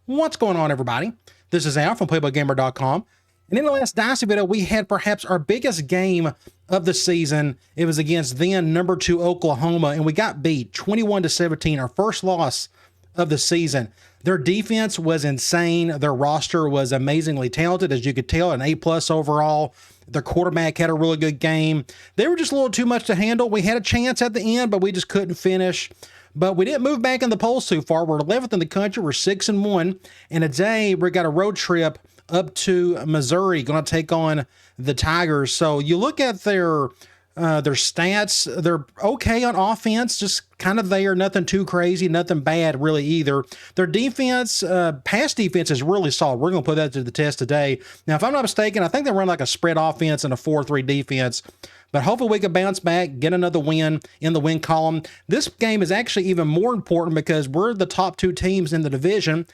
What's going on, everybody? This is Al from PlayboyGamer.com. And in the last Dynasty video, we had perhaps our biggest game of the season. It was against then number 2 Oklahoma, and we got beat 21-17, our first loss of the season. Their defense was insane. Their roster was amazingly talented, as you could tell, an A+ overall. Their quarterback had a really good game. They were just a little too much to handle. We had a chance at the end, but we just couldn't finish. But we didn't move back in the polls too far. We're 11th in the country. We're 6-1. And today we got a road trip up to Missouri, going to take on the Tigers. So you look at their stats, they're okay on offense, just kind of there, nothing too crazy, nothing bad really either. Their defense, pass defense is really solid. We're going to put that to the test today. Now, if I'm not mistaken, I think they run like a spread offense and a 4-3 defense. But hopefully we can bounce back, get another win in the win column. This game is actually even more important because we're the top 2 teams in the division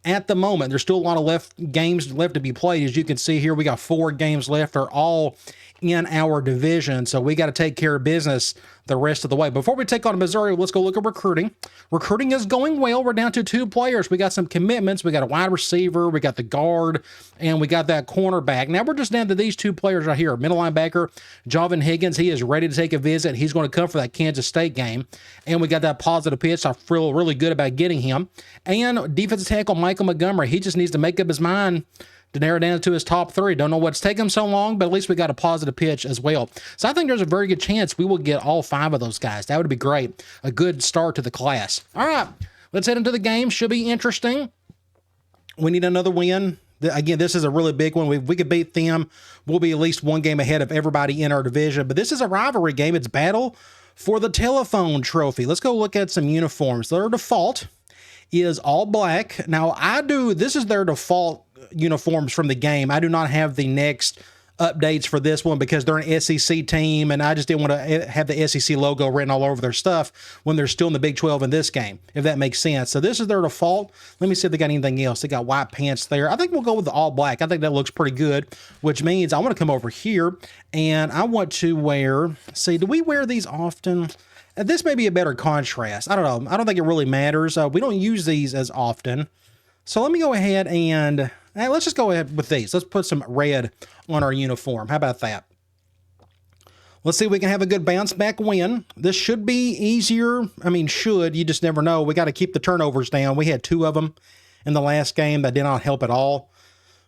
at the moment. There's still a lot of games left to be played. As you can see here, we got 4 games left. They're all in our division, so we got to take care of business the rest of the way. Before we take on Missouri, let's go look at recruiting. Recruiting is going well. We're down to 2 players. We got some commitments. We got a wide receiver, we got the guard, and we got that cornerback. Now we're just down to these 2 players right here. Middle linebacker, Javon Higgins. He is ready to take a visit. He's going to come for that Kansas State game. And we got that positive pitch. I feel really good about getting him. And defensive tackle Michael Montgomery. He just needs to make up his mind to narrow down to his top 3. Don't know what's taking him so long, but at least we got a positive pitch as well. So I think there's a very good chance we will get all 5 of those guys. That would be great. A good start to the class. All right, let's head into the game. Should be interesting. We need another win. Again, this is a really big one. If we could beat them, we'll be at least 1 game ahead of everybody in our division. But this is a rivalry game. It's battle for the telephone trophy. Let's go look at some uniforms. Their default is all black. Now, this is their default uniforms from the game. I do not have the next updates for this one because they're an SEC team, and I just didn't want to have the SEC logo written all over their stuff when they're still in the Big 12 in this game, if that makes sense. So this is their default. Let me see if they got anything else. They got white pants there. I think we'll go with the all black. I think that looks pretty good, which means I want to come over here and I want to wear, see, do we wear these often? This may be a better contrast. I don't know. I don't think it really matters. We don't use these as often. So let me go ahead and let's just go ahead with these. Let's put some red on our uniform. How about that? Let's see if we can have a good bounce back win. This should be easier. I mean, you just never know. We got to keep the turnovers down. We had 2 of them in the last game. That did not help at all.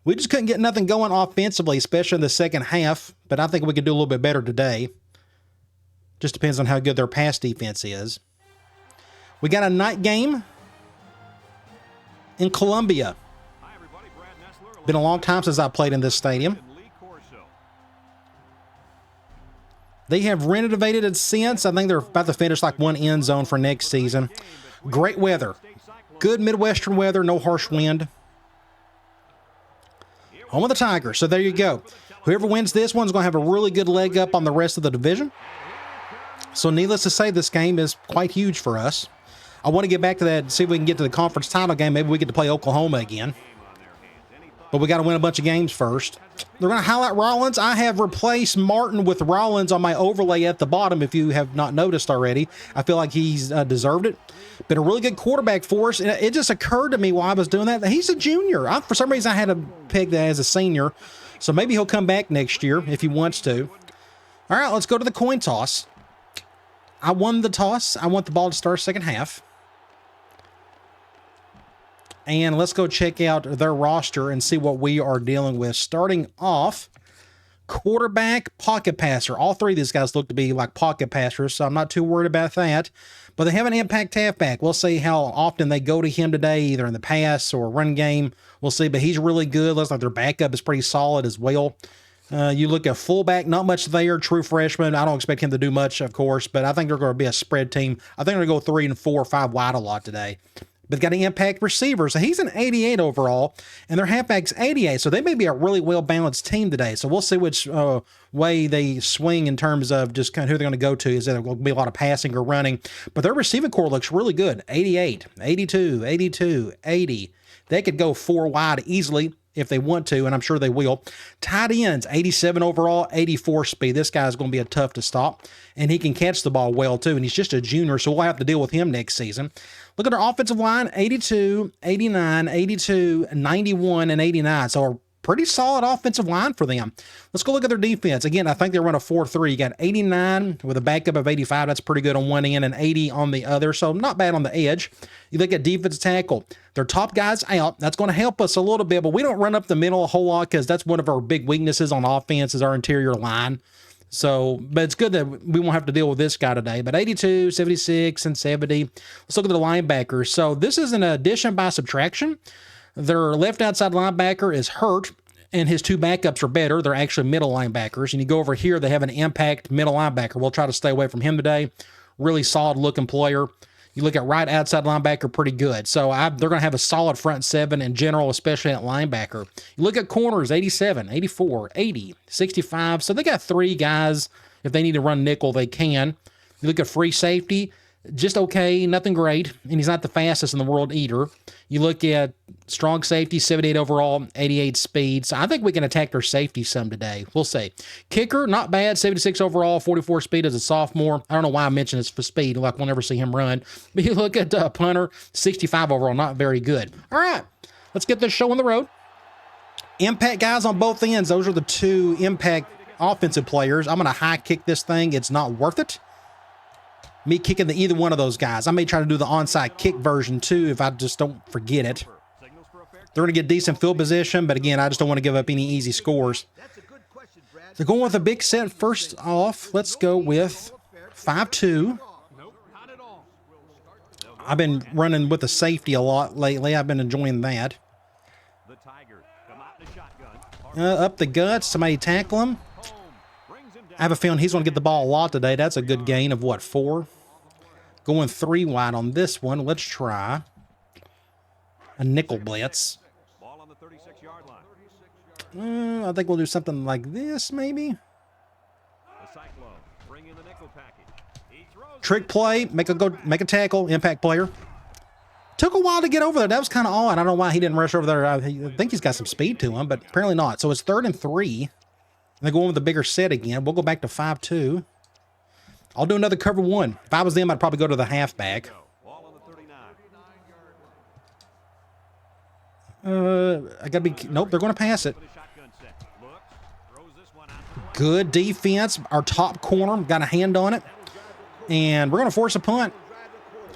We just couldn't get nothing going offensively, especially in the second half. But I think we could do a little bit better today. Just depends on how good their pass defense is. We got a night game in Columbia. Been a long time since I played in this stadium. They have renovated it since. I think they're about to finish like 1 end zone for next season. Great weather. Good Midwestern weather, no harsh wind. Home of the Tigers. So there you go. Whoever wins this one's going to have a really good leg up on the rest of the division. So needless to say, this game is quite huge for us. I want to get back to that and see if we can get to the conference title game. Maybe we get to play Oklahoma again. But we got to win a bunch of games first. They're going to highlight Rollins. I have replaced Martin with Rollins on my overlay at the bottom, if you have not noticed already. I feel like he's deserved it. Been a really good quarterback for us. And it just occurred to me while I was doing that he's a junior. For some reason, I had to peg that as a senior. So maybe he'll come back next year if he wants to. All right, let's go to the coin toss. I won the toss. I want the ball to start second half. And let's go check out their roster and see what we are dealing with. Starting off, quarterback, pocket passer. All 3 of these guys look to be like pocket passers, so I'm not too worried about that. But they have an impact halfback. We'll see how often they go to him today, either in the pass or run game. We'll see, but he's really good. Looks like their backup is pretty solid as well. You look at fullback, not much there. True freshman. I don't expect him to do much, of course, but I think they're going to be a spread team. I think they're going to go 3 and 4 or 5 wide a lot today. But got an impact receiver. So he's an 88 overall, and their halfback's 88. So they may be a really well-balanced team today. So we'll see which way they swing in terms of just kind of who they're going to go to. Is there going to be a lot of passing or running? But their receiving core looks really good. 88, 82, 82, 80. They could go 4 wide easily if they want to, and I'm sure they will. Tight ends, 87 overall, 84 speed. This guy's going to be a tough to stop, and he can catch the ball well, too, and he's just a junior, so we'll have to deal with him next season. Look at our offensive line, 82, 89, 82, 91, and 89. So a pretty solid offensive line for them. Let's go look at their defense. Again, I think they run a 4-3. You got 89 with a backup of 85. That's pretty good on one end and 80 on the other. So not bad on the edge. You look at defensive tackle. Their top guys out. That's going to help us a little bit, but we don't run up the middle a whole lot because that's one of our big weaknesses on offense is our interior line. So, but it's good that we won't have to deal with this guy today. But 82, 76, and 70. Let's look at the linebackers. So this is an addition by subtraction. Their left outside linebacker is hurt, and his two backups are better. They're actually middle linebackers. And you go over here, they have an impact middle linebacker. We'll try to stay away from him today. Really solid looking player. You look at right outside linebacker, pretty good. So they're going to have a solid front seven in general, especially at linebacker. You look at corners, 87, 84, 80, 65. So they got three guys. If they need to run nickel, they can. You look at free safety, just okay, nothing great. And he's not the fastest in the world either. You look at strong safety, 78 overall, 88 speed. So I think we can attack their safety some today. We'll see. Kicker, not bad, 76 overall, 44 speed as a sophomore. I don't know why I mentioned this for speed, like we'll never see him run. But you look at punter, 65 overall, not very good. All right, let's get this show on the road. Impact guys on both ends. Those are the two impact offensive players. I'm going to high kick this thing. It's not worth it. Me kicking the either one of those guys. I may try to do the onside kick version too if I just don't forget it. They're going to get decent field position, but again, I just don't want to give up any easy scores. They're going with a big set first off. Let's go with 5-2. I've been running with the safety a lot lately. I've been enjoying that. Up the guts. Somebody tackle him. I have a feeling he's going to get the ball a lot today. That's a good gain of, what, 4? Going 3 wide on this one. Let's try a nickel blitz. I think we'll do something like this, maybe. Trick play. Make a tackle. Impact player. Took a while to get over there. That was kind of odd. I don't know why he didn't rush over there. I think he's got some speed to him, but apparently not. So it's 3rd and 3. They're going with a bigger set again. We'll go back to 5-2. I'll do another cover 1. If I was them, I'd probably go to the halfback. I gotta be. Nope, they're going to pass it. Good defense. Our top corner got a hand on it, and we're going to force a punt.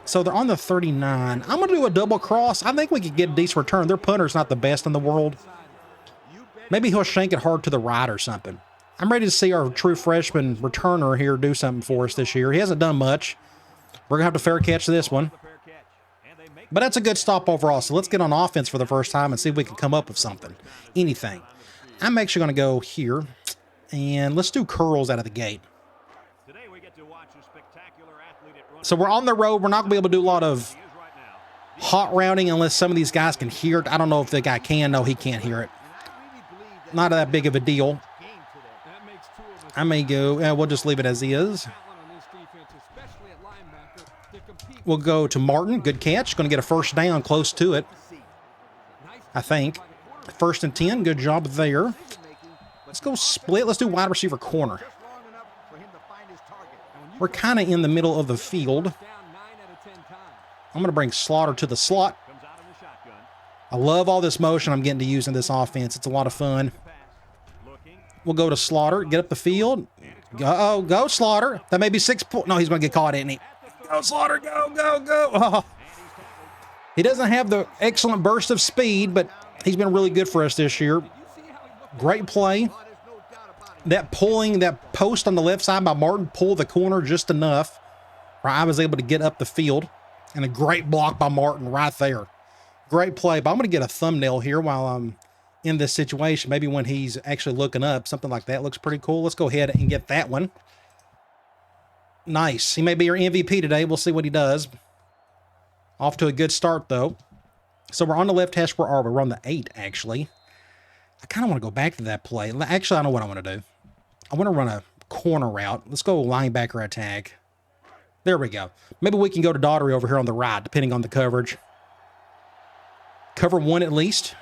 So they're on the 39. I'm going to do a double cross. I think we could get a decent return. Their punter's not the best in the world. Maybe he'll shank it hard to the right or something. I'm ready to see our true freshman returner here do something for us this year. He hasn't done much. We're going to have to fair catch this one. But that's a good stop overall. So let's get on offense for the first time and see if we can come up with something. Anything. I'm actually going to go here. And let's do curls out of the gate. So we're on the road. We're not going to be able to do a lot of hot routing unless some of these guys can hear it. I don't know if the guy can. No, he can't hear it. Not that big of a deal. I may go, we'll just leave it as is. We'll go to Martin. Good catch. Going to get a first down close to it, I think. 1st and 10. Good job there. Let's go split. Let's do wide receiver corner. We're kind of in the middle of the field. I'm going to bring Slaughter to the slot. I love all this motion I'm getting to use in this offense. It's a lot of fun. We'll go to Slaughter. Get up the field. Go Slaughter. That may be 6 points. No, he's going to get caught, isn't he? Go Slaughter. Go. Oh. He doesn't have the excellent burst of speed, but he's been really good for us this year. Great play. That post on the left side by Martin pulled the corner just enough where I was able to get up the field. And a great block by Martin right there. Great play. But I'm going to get a thumbnail here while I'm in this situation. Maybe when he's actually looking up, something like that looks pretty cool. Let's go ahead and get that one. Nice. He may be your MVP today. We'll see what he does. Off to a good start, though. So we're on the left hash. Where are we? We're on the 8, actually. I kind of want to go back to that play. Actually, I know what I want to do. I want to run a corner route. Let's go linebacker attack. There we go. Maybe we can go to Daughtery over here on the right, depending on the coverage. Cover 1 at least.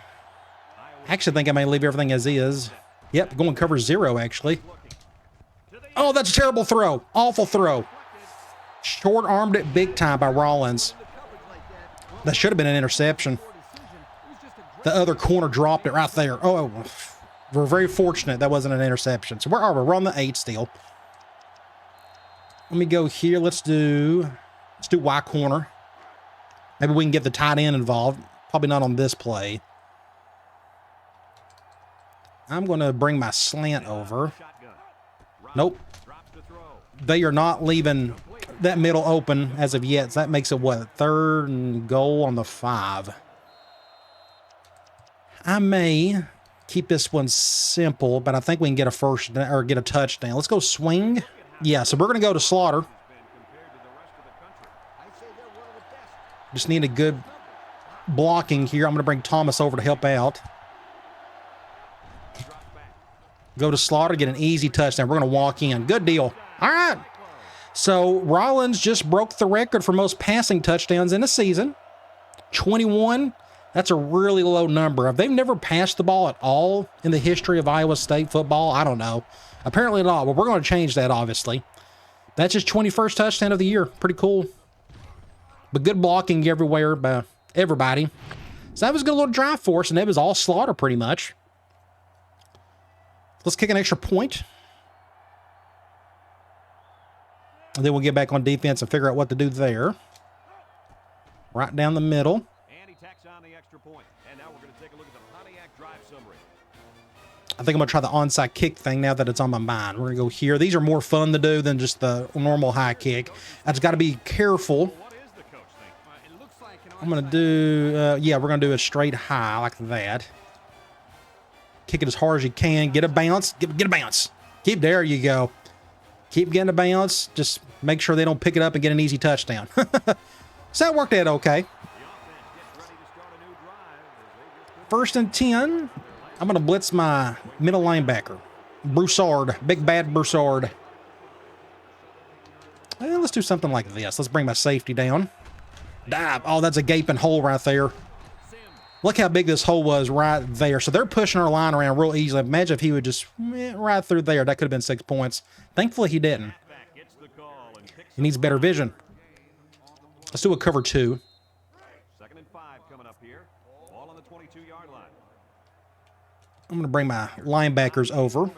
I actually think I may leave everything as is. Yep, going cover 0, actually. Oh, that's a terrible throw. Awful throw. Short-armed it big time by Rollins. That should have been an interception. The other corner dropped it right there. Oh, we're very fortunate that wasn't an interception. So where are we? We're on the 8 still. Let me go here. Let's do Y corner. Maybe we can get the tight end involved. Probably not on this play. I'm going to bring my slant over. Nope. They are not leaving that middle open as of yet. So that makes it, what, 3rd and goal on the 5. I may keep this one simple, but I think we can get a first or get a touchdown. Let's go swing. Yeah, so we're going to go to Slaughter. Just need a good blocking here. I'm going to bring Thomas over to help out. Go to Slaughter, get an easy touchdown. We're going to walk in. Good deal. All right. So Rollins just broke the record for most passing touchdowns in a season. 21. That's a really low number. They've never passed the ball at all in the history of Iowa State football. I don't know. Apparently not, but we're going to change that, obviously. That's his 21st touchdown of the year. Pretty cool. But good blocking everywhere by everybody. So that was a good little drive for us, and it was all Slaughter pretty much. Let's kick an extra point. And then we'll get back on defense and figure out what to do there. Right down the middle. I think I'm going to try the onside kick thing now that it's on my mind. We're going to go here. These are more fun to do than just the normal high kick. I just got to be careful. I'm going to do, yeah, we're going to do a straight high like that. Kick it as hard as you can. Get a bounce. Get a bounce. There you go. Keep getting a bounce. Just make sure they don't pick it up and get an easy touchdown. So that worked out okay. 1st and 10. I'm going to blitz my middle linebacker. Broussard. Big bad Broussard. Well, let's do something like this. Let's bring my safety down. Dive. Oh, that's a gaping hole right there. Look how big this hole was right there. So they're pushing our line around real easily. Imagine if he would just right through there. That could have been 6 points. Thankfully, he didn't. He needs better vision. Let's do a cover 2. 2nd and 5 coming up here. Ball on the 22-yard line. I'm going to bring my linebackers over.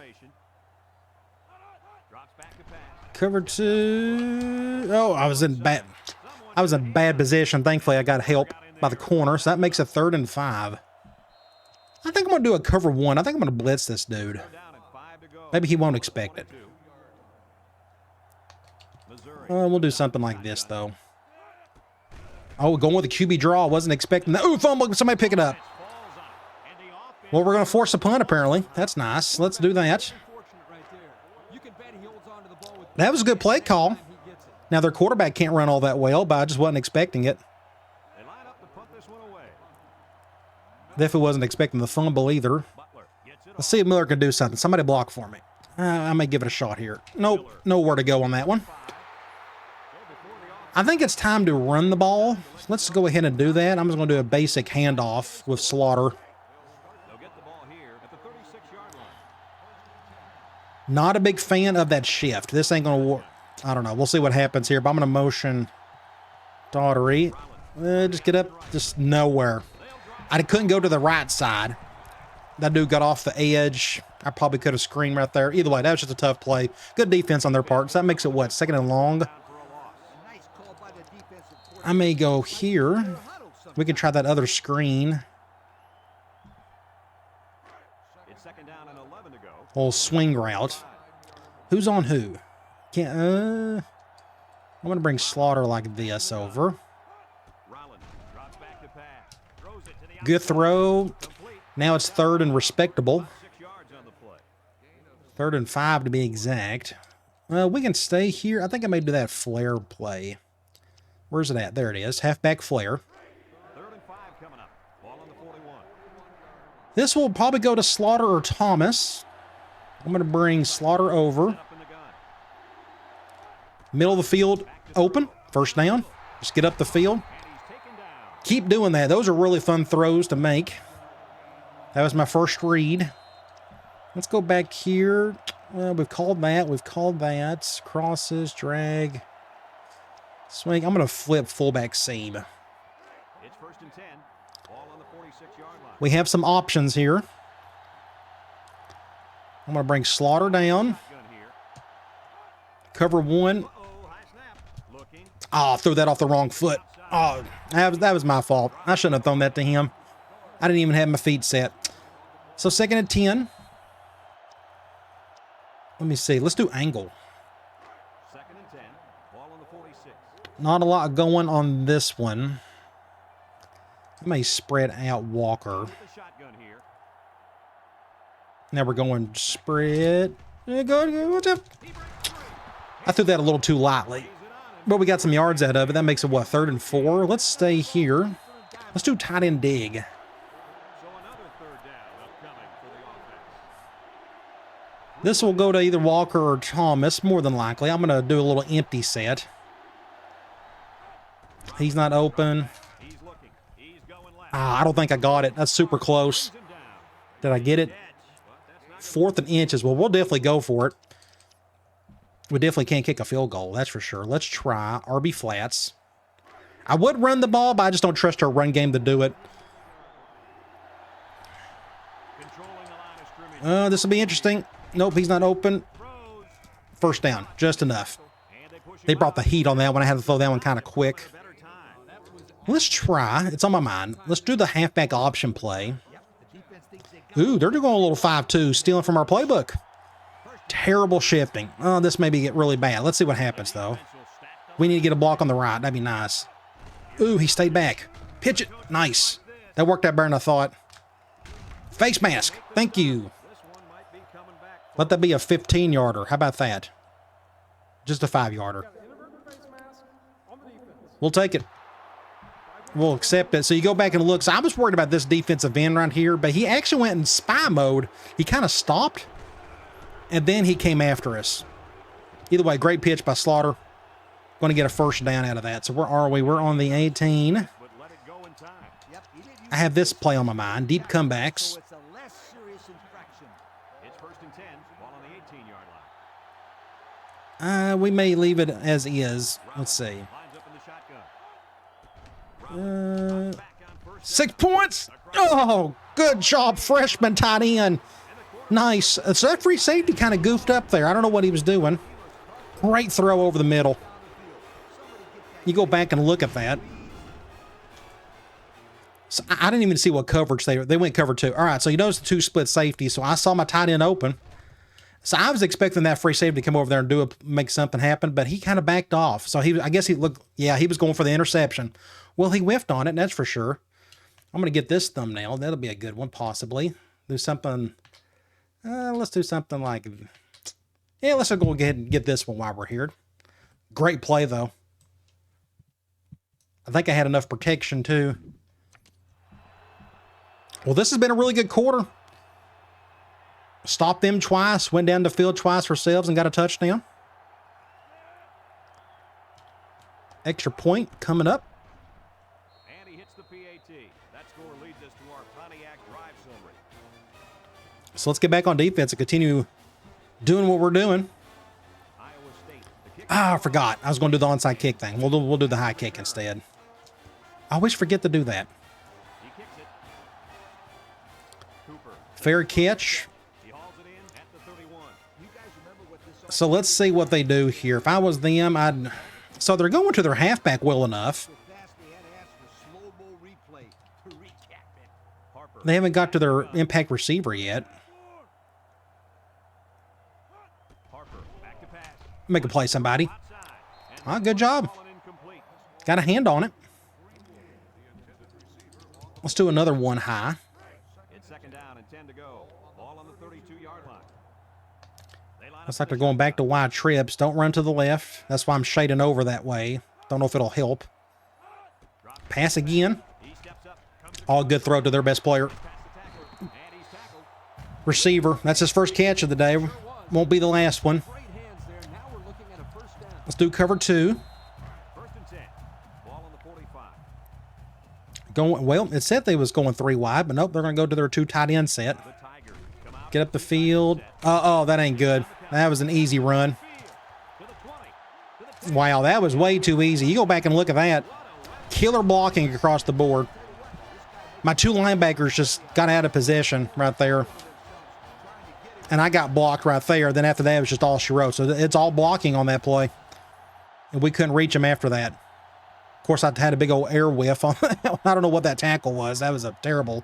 Cover 2. Oh, I was in bad position. Thankfully, I got help by the corner, so that makes a 3rd and 5. I think I'm going to do a cover 1. I think I'm going to blitz this dude. Maybe he won't expect it. We'll do something like this, though. Oh, going with a QB draw. Wasn't expecting that. Ooh, fumble. Somebody pick it up. Well, we're going to force a punt, apparently. That's nice. Let's do that. That was a good play call. Now, their quarterback can't run all that well, but I just wasn't expecting it. Definitely wasn't expecting the fumble either. Let's see if Miller can do something. Somebody block for me. I may give it a shot here. Nope. Nowhere to go on that one. I think it's time to run the ball. Let's go ahead and do that. I'm just going to do a basic handoff with Slaughter. Not a big fan of that shift. This ain't going to work. I don't know. We'll see what happens here. But I'm going to motion Daughtery. Just get up. Just nowhere. I couldn't go to the right side. That dude got off the edge. I probably could have screened right there. Either way, that was just a tough play. Good defense on their part. So that makes it, what, 2nd and long? I may go here. We can try that other screen. Little swing route. Who's on who? I'm going to bring Slaughter like this over. Good throw. Now it's 3rd and respectable. 3rd and 5 to be exact. Well, we can stay here. I think I may do that flare play. Where's it at? There it is. Halfback flare. 3rd and 5 coming up. Ball on the 41. This will probably go to Slaughter or Thomas. I'm going to bring Slaughter over. Middle of the field open. 1st down. Just get up the field. Keep doing that. Those are really fun throws to make. That was my first read. Let's go back here. Well, we've called that. We've called that. Crosses, drag, swing. I'm going to flip fullback seam. Ball on the 46-yard line. We have some options here. I'm going to bring Slaughter down. Gun here. Cover one. Uh-oh, high snap. Looking. Oh, threw that off the wrong foot. Oh, that was my fault. I shouldn't have thrown that to him. I didn't even have my feet set. So 2nd and 10. Let me see. Let's do angle. 2nd and 10. Ball on the 46. Not a lot going on this one. I may spread out Walker. With the shotgun here. Now we're going spread. Good. I threw that a little too lightly. But we got some yards out of it. That makes it, what, 3rd and 4? Let's stay here. Let's do tight end dig. So another 3rd down upcoming for the offense. This will go to either Walker or Thomas, more than likely. I'm going to do a little empty set. He's not open. He's looking. He's going left. I don't think I got it. That's super close. Him down. Did I get it? Catch. But that's not 4th and inches. Well, we'll definitely go for it. We definitely can't kick a field goal, that's for sure. Let's try RB flats. I would run the ball, but I just don't trust our run game to do it. controlling the line of scrimmage. This will be interesting. Nope, he's not open. Throws. 1st down, just enough. And they push him They brought the out. heat on that one. I had to throw that one kind of quick. Better time. Let's try. It's on my mind. Let's do the halfback option play. Ooh, they're going a little 5-2, stealing from our playbook. Terrible shifting. Oh, this may be get really bad. Let's see what happens, though. We need to get a block on the right. That'd be nice. Ooh, he stayed back. Pitch it. Nice. That worked out better than I thought. Face mask. Thank you. This one might be coming back. Let that be a 15-yarder. How about that? Just a 5-yarder. We'll take it. We'll accept it. So you go back and look. So I was worried about this defensive end right here, but he actually went in spy mode. He kind of stopped, and then he came after us. Either way, great pitch by Slaughter. Going to get a 1st down out of that. So where are we? We're on the 18. But let it go in time. I have this play on my mind. Deep comebacks. It's first and 10. Ball on the 18-yard line. We may leave it as is. Let's see. Lines up in the shotgun. Back on first 6 points. Oh, good job, freshman tight end. Nice. So that free safety kind of goofed up there. I don't know what he was doing. Great throw over the middle. You go back and look at that. So I didn't even see what coverage they went cover 2. All right, so you notice the 2 split safety. So I saw my tight end open. So I was expecting that free safety to come over there and make something happen, but he kind of backed off. So I guess he looked, yeah, he was going for the interception. Well, he whiffed on it, that's for sure. I'm going to get this thumbnail. That'll be a good one, possibly. Do something. Let's do something like, yeah, let's go ahead and get this one while we're here. Great play, though. I think I had enough protection, too. Well, this has been a really good quarter. Stopped them twice, went down the field twice ourselves and got a touchdown. Extra point coming up. And he hits the PAT. That score leads us to our Pontiac drive summary. So let's get back on defense and continue doing what we're doing. Iowa State. The kick I forgot. I was going to do the onside kick thing. We'll do the high kick instead. I always forget to do that. he kicks it. Cooper. Fair catch. He hauls it in at the 31. You guys remember what this So let's see what they do here. If I was them, I'd... So they're going to their halfback well enough. fast they had to ask for slow-mo replay to recap it. Harper. They haven't got to their impact receiver yet. Harper back to pass. Make a play, somebody. Outside. And Ah, good job. ball incomplete. Got a hand on it. Let's do another one high. It's 2nd down and 10 to go. Ball on the 32-yard line. They line Looks up like they're going back to wide trips. Don't run to the left. That's why I'm shading over that way. Don't know if it'll help. Pass again. He steps up, comes to All good throw to their best player. pass the tackle, and he's tackled. Receiver. That's his first catch of the day. Won't be the last one. Great hands there. Now we're looking at a first down. Let's do cover 2. First and 10. Ball on the 45. Well, it said they was going 3 wide, but nope, they're going to go to their 2 tight end set. The Tigers come out Get up the field. Oh, that ain't good. That was an easy run. to the 20. To the Wow, that was way too easy. You go back and look at that. Killer blocking across the board. My two linebackers just got out of position right there. And I got blocked right there. Then after that, it was just all she wrote. So it's all blocking on that play. And we couldn't reach him after that. Of course, I had a big old air whiff on that. I don't know what that tackle was. That was a terrible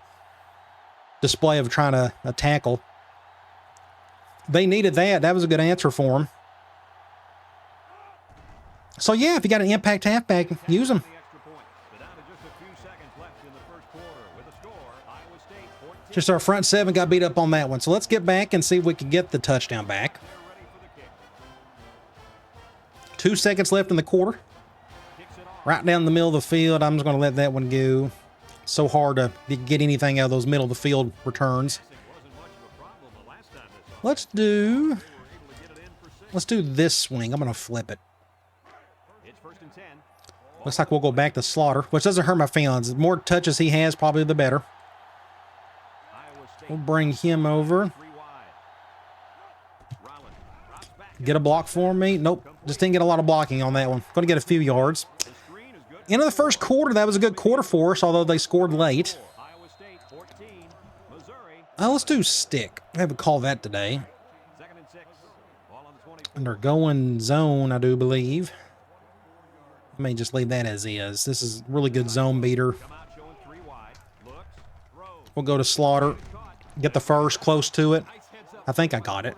display of trying to tackle. They needed that. That was a good answer for them. So, yeah, if you got an impact halfback, use them. Just our front seven got beat up on that one. So let's get back and see if we can get the touchdown back. 2 seconds left in the quarter. Right down the middle of the field. I'm just going to let that one go. So hard to get anything out of those middle of the field returns. Let's do this swing. I'm going to flip it. Looks like we'll go back to Slaughter, which doesn't hurt my feelings. The more touches he has, probably the better. We'll bring him over. Get a block for me. Nope. Just didn't get a lot of blocking on that one. Going to get a few yards. End of the first quarter, that was a good quarter for us, although they scored late. Let's do stick. I haven't called that today. And they're going zone, I do believe. I may just leave that as is. This is really good zone beater. We'll go to Slaughter. Get the first, close to it. I think I got it.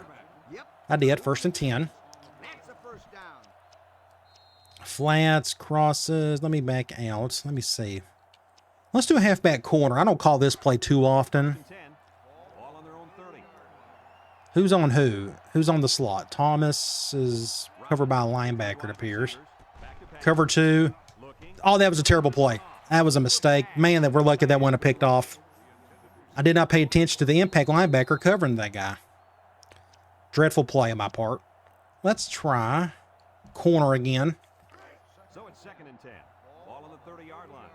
I did. 1st and 10. Flats, crosses. Let me back out. Let me see. Let's do a halfback corner. I don't call this play too often. Who's on who? Who's on the slot? Thomas is covered by a linebacker, it appears. Cover 2. Oh, that was a terrible play. That was a mistake. Man, that we're lucky that one picked off. I did not pay attention to the impact linebacker covering that guy. Dreadful play on my part. Let's try corner again. So it's 2nd and 10. Ball on the 30-yard line.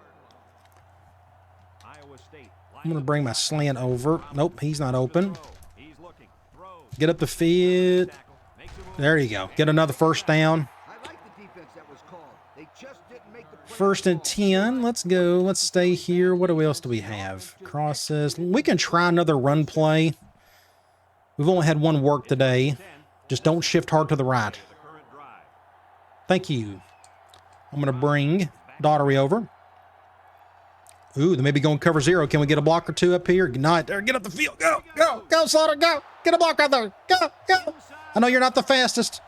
Iowa State. I'm going to bring my slant over. Nope, he's not open. Get up the field. There you go. Get another first down. 1st and 10. Let's go. Let's stay here. What else do we have? Crosses. We can try another run play. We've only had one work today. Just don't shift hard to the right. Thank you. I'm going to bring Daughtery over. Ooh, they may be going cover 0. Can we get a block or two up here? Not there. Get up the field. Go, go, go, Slaughter, go. Get a block right there. Go, go. I know you're not the fastest.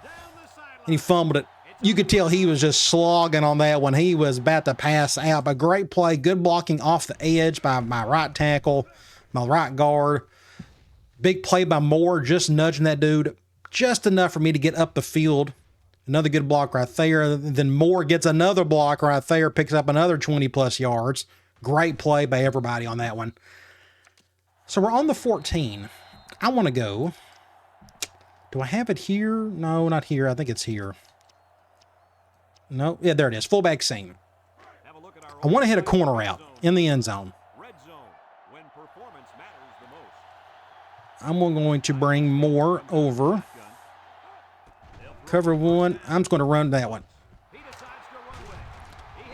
And he fumbled it. You could tell he was just slogging on that one. He was about to pass out. But great play. Good blocking off the edge by my right tackle, my right guard. Big play by Moore, just nudging that dude just enough for me to get up the field. Another good block right there. Then Moore gets another block right there, picks up another 20-plus yards. Great play by everybody on that one. So we're on the 14. I want to go. Do I have it here? No, not here. I think it's here. No, yeah, there it is. Fullback seam. I want to hit a corner out in the end zone. I'm going to bring Moore over. Cover 1. I'm just going to run that one.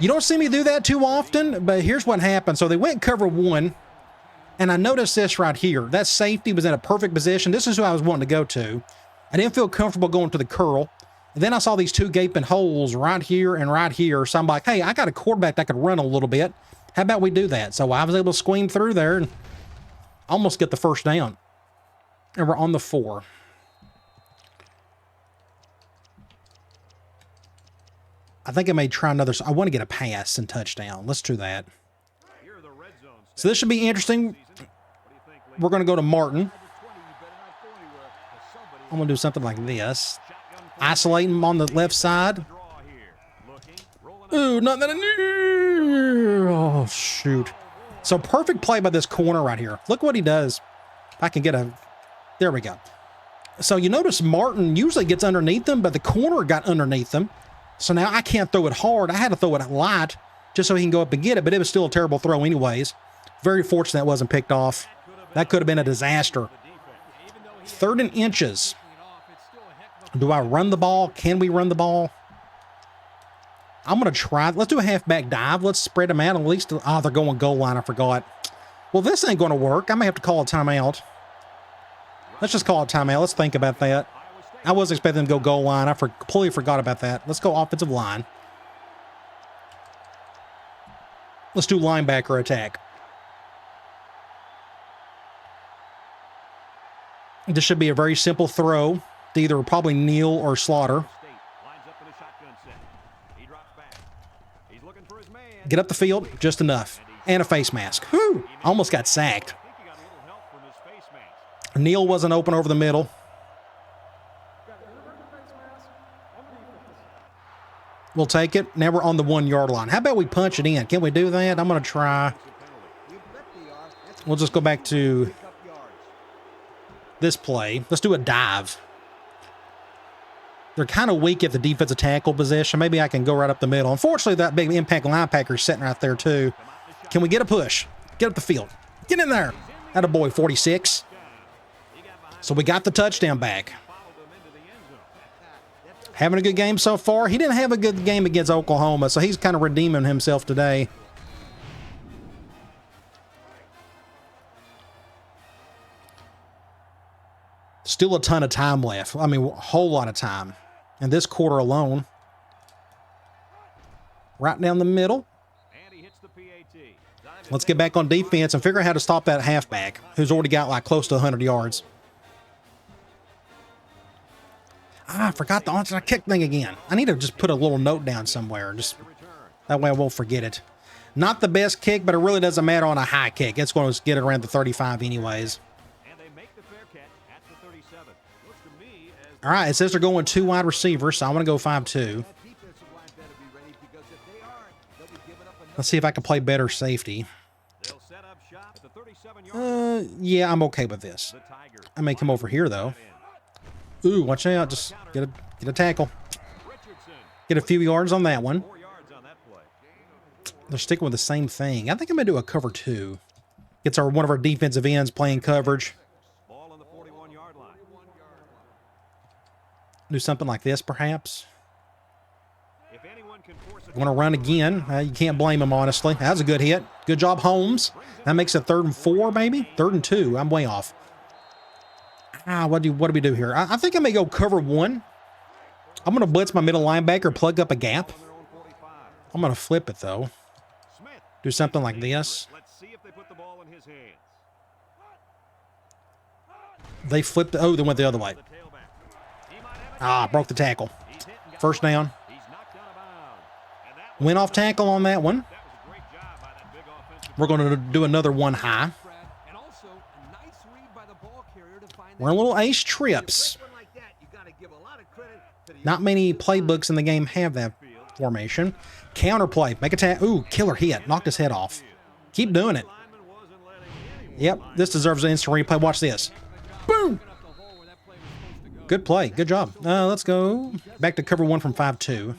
You don't see me do that too often, but here's what happened. So they went cover 1, and I noticed this right here. That safety was in a perfect position. This is who I was wanting to go to. I didn't feel comfortable going to the curl. And then I saw these 2 gaping holes right here and right here. So I'm like, hey, I got a quarterback that could run a little bit. How about we do that? So I was able to squeam through there and almost get the first down. And we're on the 4. I think I may try another. I want to get a pass and touchdown. Let's do that. So this should be interesting. We're going to go to Martin. I'm going to do something like this. Isolate him on the left side. Ooh, nothing that I knew. Oh, shoot. So perfect play by this corner right here. Look what he does. If I can get a... There we go. So you notice Martin usually gets underneath them, but the corner got underneath them. So now I can't throw it hard. I had to throw it light just so he can go up and get it, but it was still a terrible throw anyways. Very fortunate that wasn't picked off. That could have been a disaster. 3rd and inches. Do I run the ball? Can we run the ball? I'm going to try. Let's do a halfback dive. Let's spread them out at least. Oh, they're going goal line. I forgot. Well, this ain't going to work. I may have to call a timeout. Let's just call a timeout. Let's think about that. I wasn't expecting them to go goal line. I completely forgot about that. Let's go offensive line. Let's do linebacker attack. This should be a very simple throw to either probably Neal or Slaughter. Get up the field, just enough. And a face mask. Whew! Almost got sacked. Neal wasn't open over the middle. We'll take it. Now we're on the 1 yard line. How about we punch it in? Can we do that? I'm going to try. We'll just go back to this play. Let's do a dive. They're kind of weak at the defensive tackle position. Maybe I can go right up the middle. Unfortunately, that big impact linebacker is sitting right there too. Can we get a push? Get up the field. Get in there. Attaboy, 46. So we got the touchdown back. Having a good game so far. He didn't have a good game against Oklahoma, so he's kind of redeeming himself today. Still a ton of time left. I mean, a whole lot of time. And this quarter alone. Right down the middle. Let's get back on defense and figure out how to stop that halfback, who's already got like close to 100 yards. I forgot the onside kick thing again. I need to just put a little note down somewhere. Just that way I won't forget it. Not the best kick, but it really doesn't matter on a high kick. It's going to get it around the 35 anyways. All right, it says they're going 2 wide receivers, so I want to go 5-2. Let's see if I can play better safety. Yeah, I'm okay with this. I may come over here, though. Ooh, watch out. Just get a tackle. Get a few yards on that one. They're sticking with the same thing. I think I'm going to do a cover 2. Gets one of our defensive ends playing coverage. Do something like this, perhaps. Want to run again. You can't blame him, honestly. That was a good hit. Good job, Holmes. That makes it 3rd and 4, maybe? 3rd and 2. I'm way off. What do we do here? I think I may go cover 1. I'm going to blitz my middle linebacker, plug up a gap. I'm going to flip it, though. Do something like this. They flipped. Oh, they went the other way. Broke the tackle. First down. Went off tackle on that one. We're going to do another one high. We're in little ace trips. Not many playbooks in the game have that formation. Counter play. Make a tag. Ooh, killer hit. Knocked his head off. Keep doing it. Yep, this deserves an instant replay. Watch this. Boom! Good play. Good job. Let's go back to cover 1 from 5-2.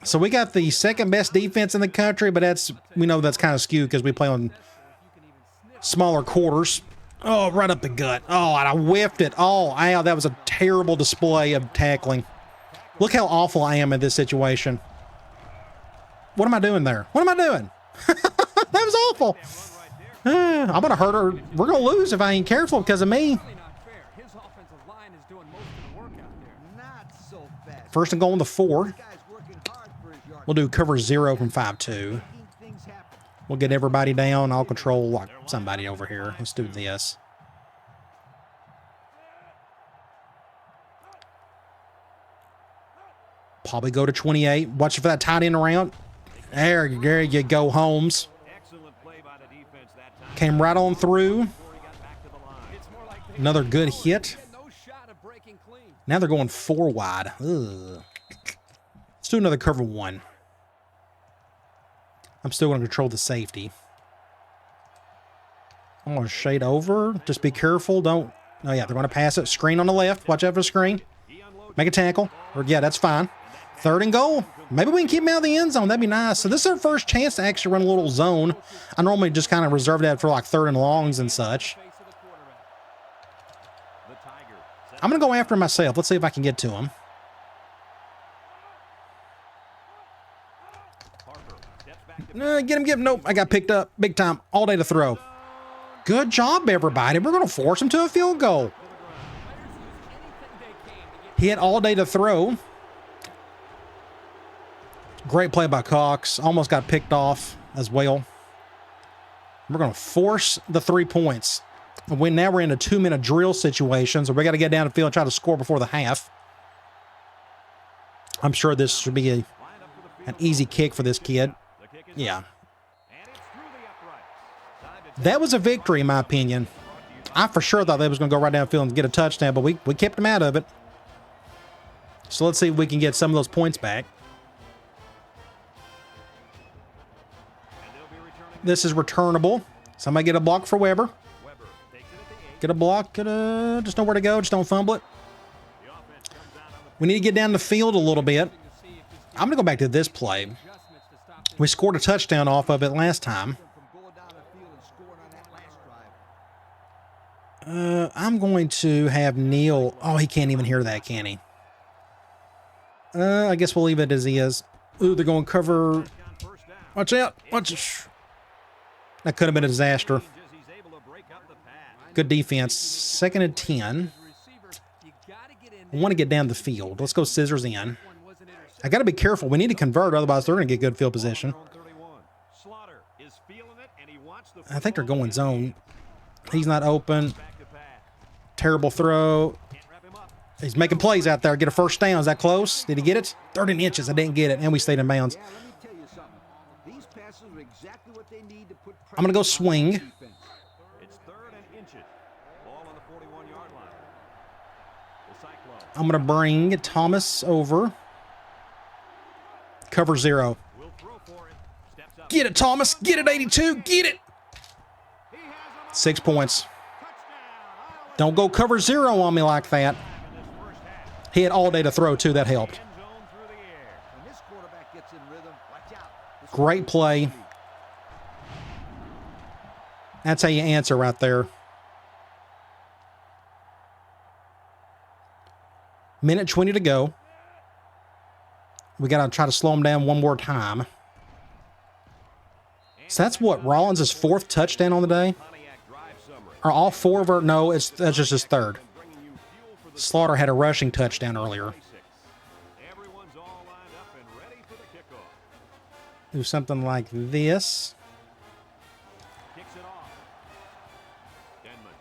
So we got the second best defense in the country, but we know that's kind of skewed because we play on smaller quarters. Oh, right up the gut. Oh, and I whiffed it. Oh, ow, that was a terrible display of tackling. Look how awful I am in this situation. What am I doing there? What am I doing? That was awful. I'm going to hurt her. We're going to lose if I ain't careful because of me. First and goal on the 4. We'll do cover 0 from 5-2. We'll get everybody down. I'll control somebody over here. Let's do this. Probably go to 28. Watch for that tight end around. There you go, Holmes. Came right on through. Another good hit. Now they're going 4 wide. Ugh. Let's do another cover 1. I'm still going to control the safety. I'm going to shade over. Just be careful. Don't. Oh, yeah, they're going to pass it. Screen on the left. Watch out for the screen. Make a tackle. Yeah, that's fine. 3rd and goal. Maybe we can keep him out of the end zone. That'd be nice. So this is our first chance to actually run a little zone. I normally just kind of reserve that for like 3rd and longs and such. I'm going to go after him myself. Let's see if I can get to him. Get him. Nope, I got picked up big time. All day to throw. Good job, everybody. We're going to force him to a field goal. He had all day to throw. Great play by Cox. Almost got picked off as well. We're going to force the 3 points. Now we're in a 2-minute drill situation, so we got to get down the field and try to score before the half. I'm sure this should be an easy kick for this kid. Yeah. That was a victory, in my opinion. I for sure thought they was going to go right down the field and get a touchdown, but we kept them out of it. So let's see if we can get some of those points back. This is returnable. Somebody get a block for Weber. Get a block. Just know where to go. Just don't fumble it. We need to get down the field a little bit. I'm going to go back to this play. We scored a touchdown off of it last time. I'm going to have Neil. Oh, he can't even hear that, can he? I guess we'll leave it as he is. Ooh, they're going to cover. Watch out. That could have been a disaster. Good defense. 2nd and 10. I want to get down the field. Let's go scissors in. I got to be careful. We need to convert, otherwise they're going to get good field position. I think they're going zone. He's not open. Terrible throw. He's making plays out there. Get a first down. Is that close? Did he get it? 13 inches. I didn't get it. And we stayed in bounds. I'm going to go swing. It's 3rd and inches. Ball on the 41-yard line. The Cyclones. I'm going to bring Thomas over. Cover 0. Will throw for it. Steps up. Get it, Thomas. Get it, 82. Get it. 6 points. Don't go cover 0 on me like that. He had all day to throw, too. That helped. Great play. That's how you answer right there. Minute 20 to go. We got to try to slow him down one more time. So that's what, Rollins' 4th touchdown on the day? Are all 4 of our... No, that's just his 3rd. Slaughter had a rushing touchdown earlier. Do something like this.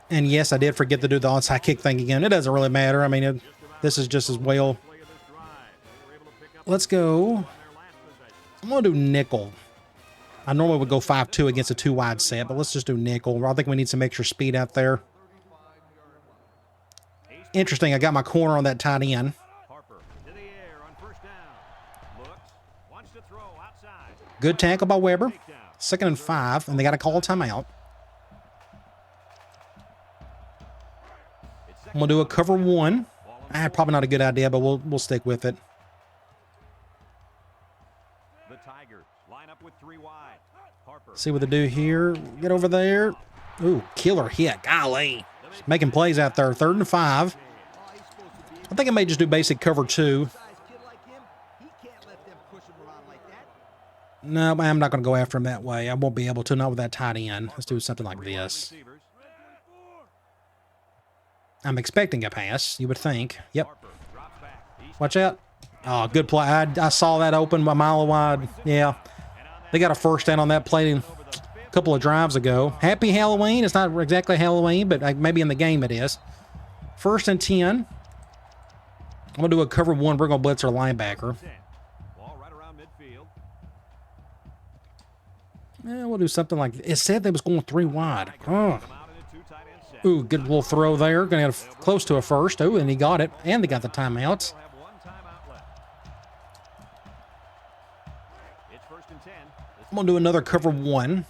And yes, I did forget to do the onside kick thing again. It doesn't really matter. I mean, this is just as well. Let's go. I'm going to do nickel. I normally would go 5-2 against a 2-wide set, but let's just do nickel. I think we need some extra speed out there. Interesting, I got my corner on that tight end. Good tackle by Weber. 2nd and 5, and they got to call a timeout. I'm going to do a cover 1. Probably not a good idea, but we'll stick with it. See what they do here. Get over there. Ooh, killer hit. Golly. Making plays out there. 3rd and 5. I think I may just do basic cover 2. No, I'm not going to go after him that way. I won't be able to, not with that tight end. Let's do something like this. I'm expecting a pass, you would think. Yep. Watch out. Oh, good play. I saw that open a mile wide. Yeah. They got a first down on that play a couple of drives ago. Happy Halloween. It's not exactly Halloween, but maybe in the game it is. 1st and 10. I'm going to do a cover 1. We're going to blitz our linebacker. Yeah, we'll do something like this. It said they was going 3 wide. Oh. Ooh, good little throw there. Going to get close to a first. Ooh, and he got it. And they got the timeouts. I'm going to do another cover 1.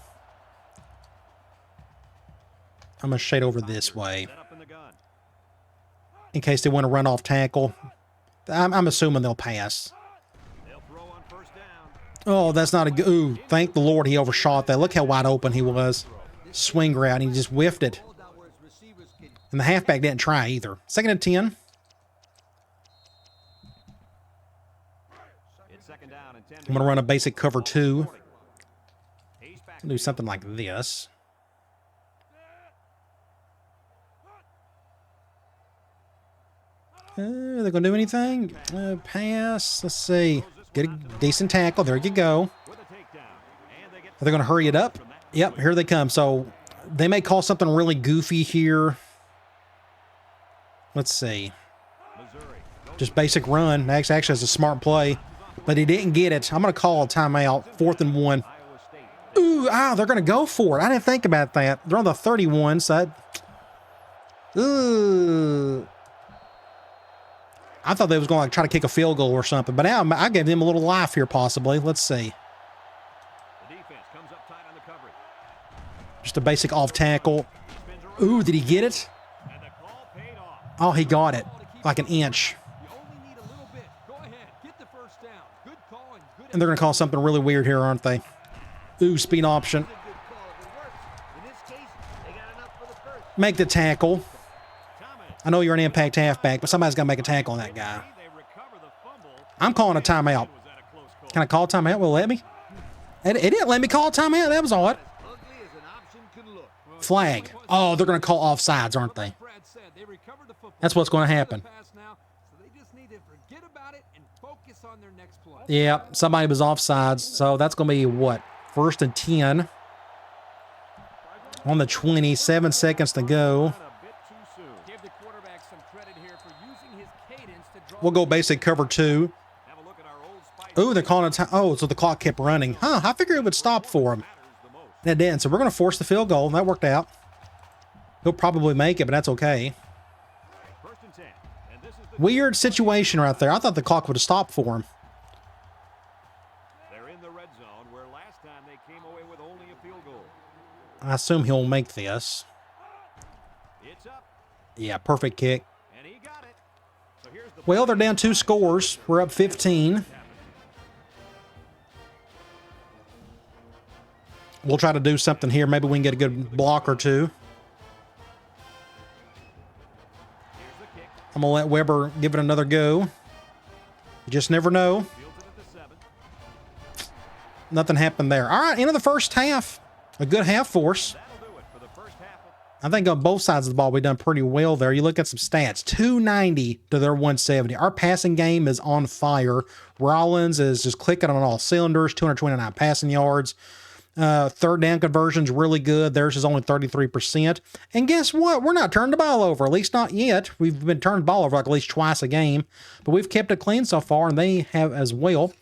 I'm going to shade over this way. In case they want to run off tackle. I'm assuming they'll pass. Oh, that's not a good... Ooh, thank the Lord he overshot that. Look how wide open he was. Swing route, and he just whiffed it. And the halfback didn't try either. 2nd and 10. I'm going to run a basic cover 2. Do something like this. They're going to do anything? Pass. Let's see. Get a decent tackle. There you go. Are they going to hurry it up? Yep, here they come. So they may call something really goofy here. Let's see. Just basic run. Actually, is a smart play, but he didn't get it. I'm going to call a timeout. 4th and 1. Ooh, they're going to go for it. I didn't think about that. They're on the 31 side. Ooh. I thought they was going to like try to kick a field goal or something, but now I gave them a little life here possibly. Let's see. The defense comes up tight on the coverage. Just a basic off tackle. Ooh, did he get it? And the call paid off. Oh, he got it. Like an inch. You only need a little bit. Go ahead, get the first down. Good call and good. And they're going to call something really weird here, aren't they? Ooh, speed option. Make the tackle. I know you're an impact halfback, but somebody's got to make a tackle on that guy. I'm calling a timeout. Can I call a timeout? Will it let me? It didn't let me call a timeout. That was odd. Flag. Oh, they're going to call offsides, aren't they? That's what's going to happen. Yeah, somebody was offsides, so that's going to be what? 1st and 10. On the 20, 7 seconds to go. We'll go basic cover 2. Ooh, they're calling a time. Oh, so the clock kept running. Huh, I figured it would stop for him. That didn't, so we're going to force the field goal, and that worked out. He'll probably make it, but that's okay. Weird situation right there. I thought the clock would have stopped for him. They're in the red zone where last time they came away with only a field goal. I assume he'll make this. It's up. Yeah, perfect kick. And he got it. So here's the Well, they're down 2 scores. We're up 15. We'll try to do something here. Maybe we can get a good block or two. I'm going to let Weber give it another go. You just never know. Nothing happened there. All right, end of the first half. A good half for us. I think on both sides of the ball, we've done pretty well there. You look at some stats, 290 to their 170. Our passing game is on fire. Rollins is just clicking on all cylinders, 229 passing yards. Third down conversion's really good. Theirs is only 33%. And guess what? We're not turning the ball over, at least not yet. We've been turning the ball over like at least twice a game, but we've kept it clean so far, and they have as well.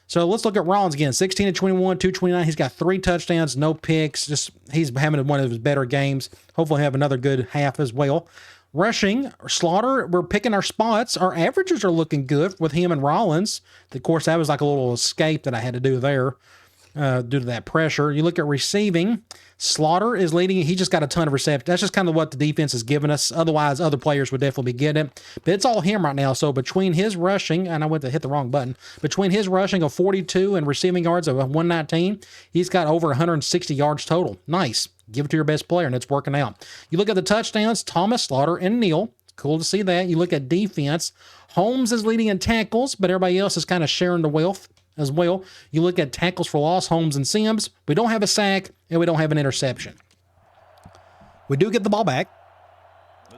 So let's look at Rollins again. 16 to 21, 229. He's got 3 touchdowns, no picks. Just he's having one of his better games. Hopefully have another good half as well. Rushing, Slaughter, we're picking our spots. Our averages are looking good with him and Rollins. Of course, that was like a little escape that I had to do there. Due to that pressure. You look at receiving, Slaughter is leading. He just got a ton of receptions. That's just kind of what the defense has given us. Otherwise, other players would definitely be getting it. But it's all him right now. So between his rushing, and I went to hit the wrong button, between his rushing of 42 and receiving yards of 119, he's got over 160 yards total. Nice. Give it to your best player, and it's working out. You look at the touchdowns, Thomas, Slaughter, and Neal. Cool to see that. You look at defense, Holmes is leading in tackles, but everybody else is kind of sharing the wealth as well. You look at tackles for loss, Holmes and Sims. We don't have a sack, and we don't have an interception. We do get the ball back.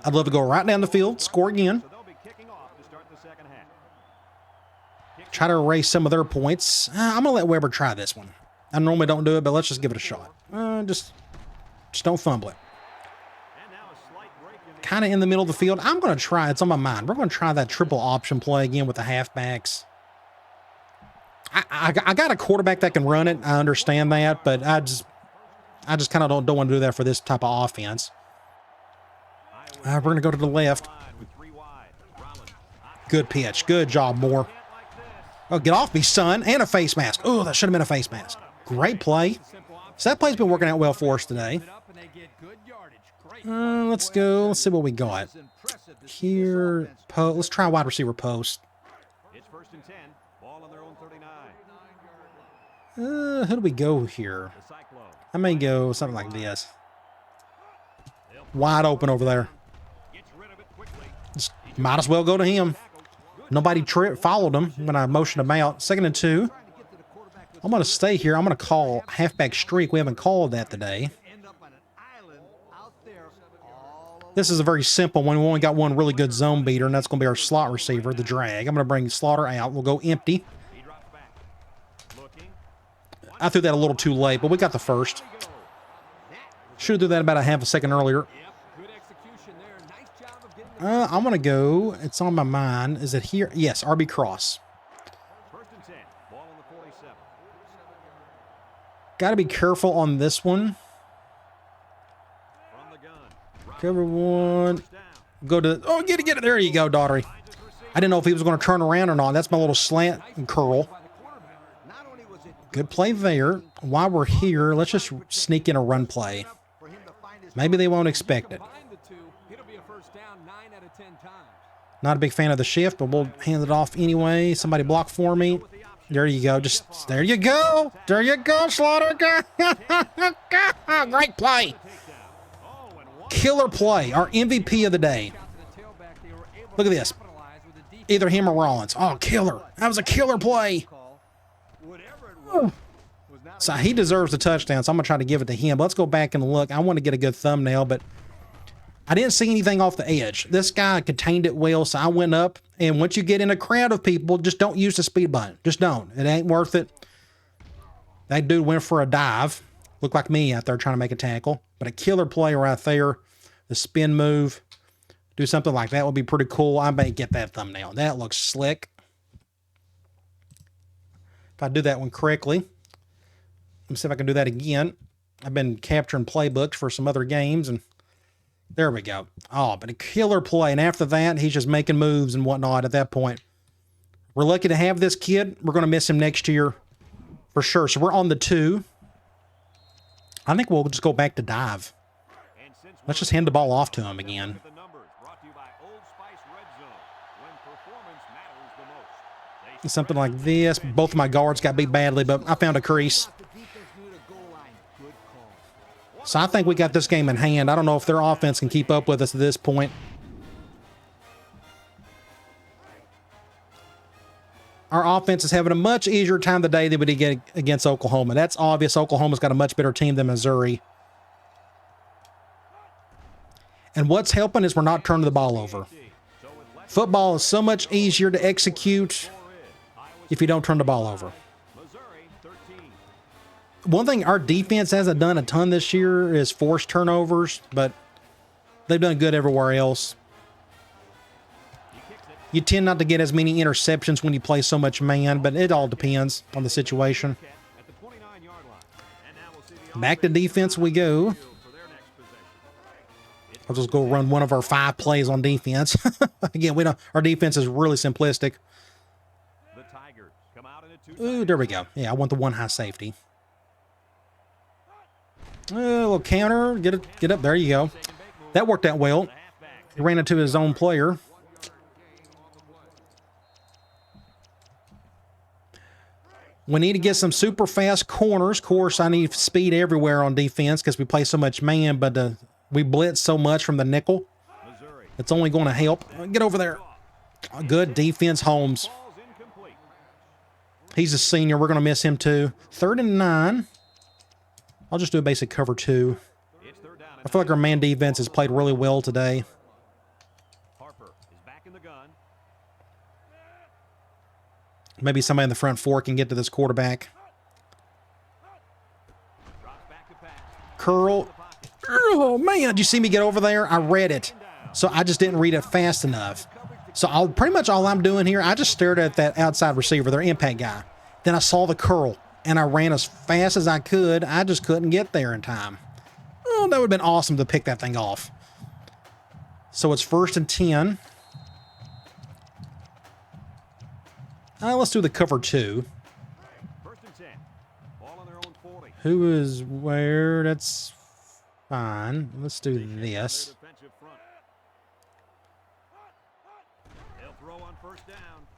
I'd love to go right down the field, score again. Try to erase some of their points. I'm going to let Weber try this one. I normally don't do it, but let's just give it a shot. Just don't fumble it. Kind of in the middle of the field. I'm going to try. It's on my mind. We're going to try that triple option play again with the halfbacks. I got a quarterback that can run it. I understand that, but I just kind of don't want to do that for this type of offense. We're going to go to the left. Good pitch. Good job, Moore. Oh, get off me, son. And a face mask. Oh, that should have been a face mask. Great play. So that play's been working out well for us today. Let's go. Let's see what we got. Here, let's try wide receiver post. Who do we go here? I may go something like this. Wide open over there. Just might as well go to him. Nobody followed him when I motioned him out. 2nd and 2. I'm going to stay here. I'm going to call halfback streak. We haven't called that today. This is a very simple one. We only got one really good zone beater, and that's going to be our slot receiver, the drag. I'm going to bring Slaughter out. We'll go empty. I threw that a little too late, but we got the first. Should have done that about a half a second earlier. I'm going to go. It's on my mind. Is it here? Yes, RB cross. Got to be careful on this one. Cover one. Go to... Oh, get it. There you go, Daughtery. I didn't know if he was going to turn around or not. That's my little slant and curl. Good play there. While we're here, let's just sneak in a run play. Maybe they won't expect it. Not a big fan of the shift, but we'll hand it off anyway. Somebody block for me. There you go. Just there you go. There you go, Slaughter. Great play. Killer play. Our MVP of the day. Look at this. Either him or Rollins. Oh, killer. That was a killer play. So he deserves the touchdown, so I'm going to try to give it to him. But let's go back and look. I want to get a good thumbnail, but I didn't see anything off the edge. This guy contained it well, so I went up. And once you get in a crowd of people, just don't use the speed button. Just don't. It ain't worth it. That dude went for a dive. Looked like me out there trying to make a tackle. But a killer play right there. The spin move. Do something like that would be pretty cool. I may get that thumbnail. That looks slick. If I do that one correctly. Let me see if I can do that again. I've been capturing playbooks for some other games, and there we go. Oh, but a killer play. And after that, he's just making moves and whatnot at that point. We're lucky to have this kid. We're going to miss him next year for sure. So we're on the 2. I think we'll just go back to dive. Let's just hand the ball off to him again. Something like this. Both of my guards got beat badly, but I found a crease. So I think we got this game in hand. I don't know if their offense can keep up with us at this point. Our offense is having a much easier time today than we did get against Oklahoma. That's obvious. Oklahoma's got a much better team than Missouri. And what's helping is we're not turning the ball over. Football is so much easier to execute if you don't turn the ball over. One thing our defense hasn't done a ton this year is force turnovers, but they've done good everywhere else. You tend not to get as many interceptions when you play so much man, but it all depends on the situation. Back to defense we go. I'll just go run one of our 5 plays on defense. Again, our defense is really simplistic. Ooh, there we go. Yeah, I want the one high safety. A little counter. Get up. There you go. That worked out well. He ran into his own player. We need to get some super fast corners. Of course, I need speed everywhere on defense because we play so much man, but we blitz so much from the nickel. It's only going to help. Get over there. Good defense, Holmes. He's a senior. We're going to miss him too. 3rd and 9. I'll just do a basic cover 2. I feel like our man defense has played really well today. Maybe somebody in the front 4 can get to this quarterback. Curl. Oh, man, did you see me get over there? I read it. So I just didn't read it fast enough. So pretty much all I'm doing here, I just stared at that outside receiver, their impact guy. Then I saw the curl, and I ran as fast as I could. I just couldn't get there in time. Oh, that would have been awesome to pick that thing off. So it's 1st and 10. Let's do the cover 2. Who is where? That's fine. Let's do this.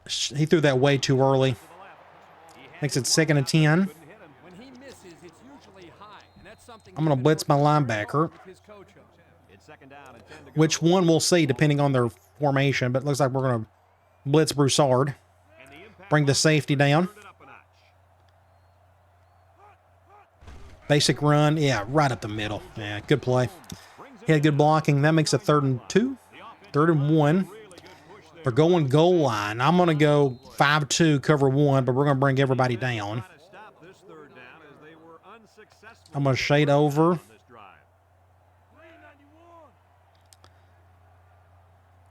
He threw that way too early. Makes it 2nd and 10. I'm going to blitz my linebacker. Which one we'll see depending on their formation, but it looks like we're going to blitz Broussard. Bring the safety down. Basic run. Yeah, right up the middle. Yeah, good play. He had good blocking. That makes it 3rd and 2. 3rd and 1. They're going goal line. I'm going to go 5-2, cover 1, but we're going to bring everybody down. I'm going to shade over.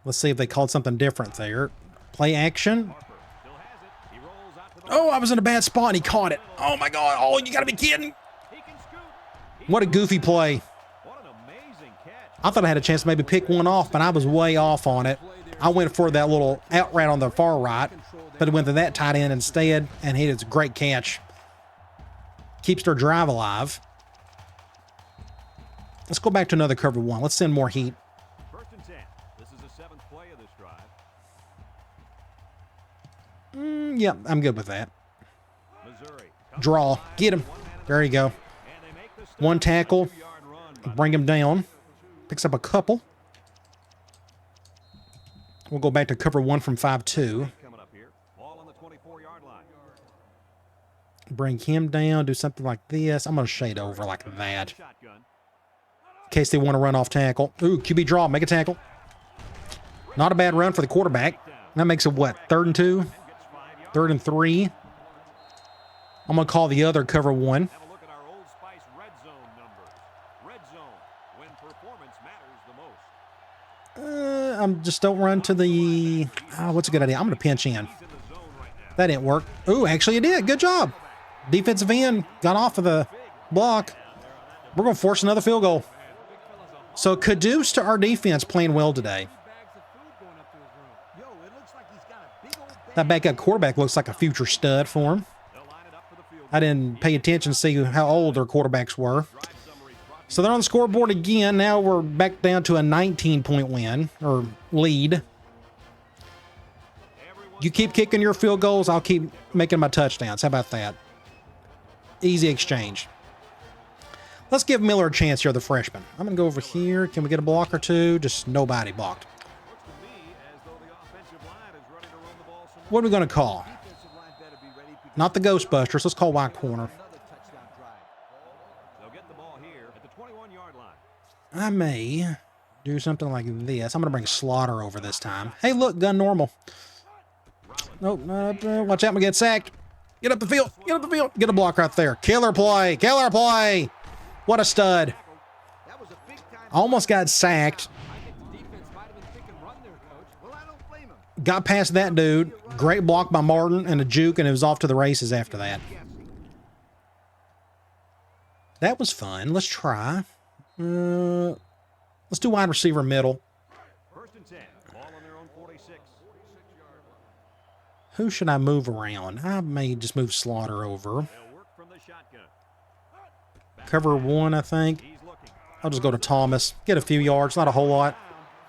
Let's see if they called something different there. Play action. Oh, I was in a bad spot and he caught it. Oh my God. Oh, you got to be kidding. What a goofy play. I thought I had a chance to maybe pick one off, but I was way off on it. I went for that little out route on the far right, but it went to that tight end instead, and he did a great catch. Keeps their drive alive. Let's go back to another cover 1. Let's send more heat. 1st and 10. This is the 7th play of this drive. Yeah, I'm good with that. Draw. Get him. There you go. One tackle. Bring him down. Picks up a couple. We'll go back to cover 1 from 5-2. Bring him down. Do something like this. I'm going to shade over like that. In case they want to run off tackle. Ooh, QB draw. Make a tackle. Not a bad run for the quarterback. That makes it what? 3rd and 2? 3rd and 3. I'm going to call the other cover 1. Just don't run to the... what's a good idea? I'm going to pinch in. That didn't work. Ooh, actually it did. Good job. Defensive end got off of the block. We're going to force another field goal. So kudos to our defense playing well today. That backup quarterback looks like a future stud for him. I didn't pay attention to see how old their quarterbacks were. So they're on the scoreboard again. Now we're back down to a 19-point win, or lead. You keep kicking your field goals, I'll keep making my touchdowns. How about that? Easy exchange. Let's give Miller a chance here, the freshman. I'm going to go over here. Can we get a block or two? Just nobody blocked. What are we going to call? Not the Ghostbusters. Let's call wide corner. I may do something like this. I'm going to bring Slaughter over this time. Hey, look, gun normal. Nope, watch out, we get sacked. Get up the field. Get up the field. Get a block right there. Killer play. Killer play. What a stud. Almost got sacked. Got past that dude. Great block by Martin and a juke, and it was off to the races after that. That was fun. Let's try. Let's do wide receiver middle. 1st and 10. Ball on their own 46. Who should I move around? I may just move Slaughter over. They'll work from the shotgun. Cover 1, I think. I'll just go to Thomas. Get a few yards, not a whole lot.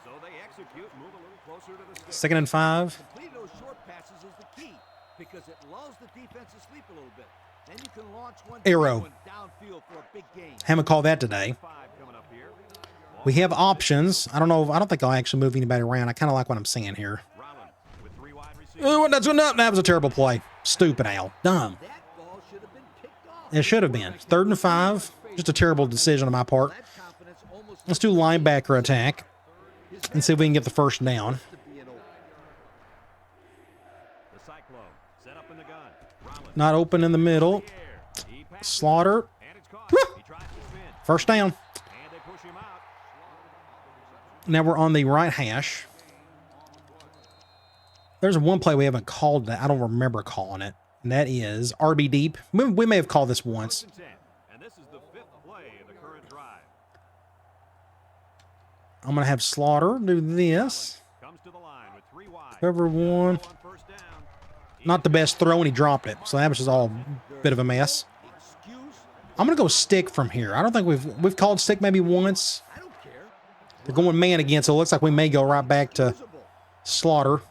So they execute, move a little closer to the 2nd and 5. Completing those short passes is the key because it lulls the defense to sleep a little bit. Then you can launch one Arrow. downfield for a big gain. Haven't called that today. We have options. I don't know. I don't think I'll actually move anybody around. I kind of like what I'm seeing here. Oh, that's enough. That was a terrible play. Stupid Al. Dumb. It should have been. 3rd and 5. Just a terrible decision on my part. Let's do linebacker attack and see if we can get the first down. Not open in the middle. Slaughter. Woo! First down. Now we're on the right hash. There's one play we haven't called that. I don't remember calling it. And that is RB deep. We may have called this once. And this is the 5th play of the current drive. I'm going to have Slaughter do this. Comes to the line with 3 wide. Cover 1. Not the best throw, and he dropped it. So that was just all a bit of a mess. I'm going to go stick from here. I don't think we've called stick maybe once. They're going man again, so it looks like we may go right back to Slaughter,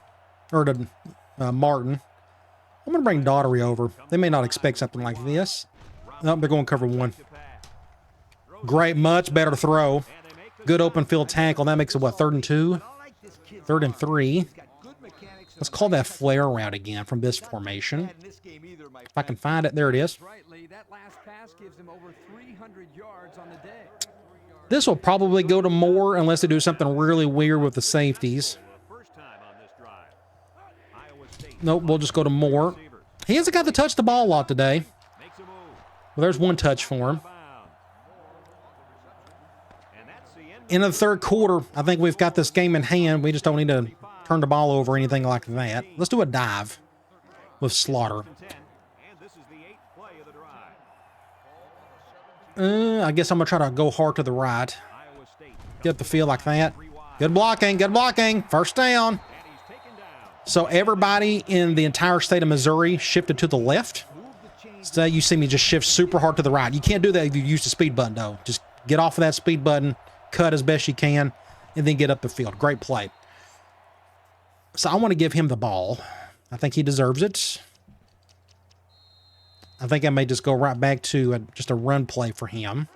or to Martin. I'm going to bring Daughtery over. They may not expect something like this. Nope, they're going cover 1. Great, much better throw. Good open field tackle. That makes it, what, 3rd and 2? 3rd and 3. Let's call that flare route again from this formation. If I can find it, there it is. This will probably go to Moore unless they do something really weird with the safeties. Nope, we'll just go to Moore. He hasn't got to touch the ball a lot today. Well, there's one touch for him. In the third quarter, I think we've got this game in hand. We just don't need to turn the ball over or anything like that. Let's do a dive with Slaughter. I guess I'm going to try to go hard to the right. Get up the field like that. Good blocking, good blocking. First down. So everybody in the entire state of Missouri shifted to the left. So you see me just shift super hard to the right. You can't do that if you use the speed button, though. Just get off of that speed button, cut as best you can, and then get up the field. Great play. So I want to give him the ball. I think he deserves it. I think I may just go right back to just a run play for him.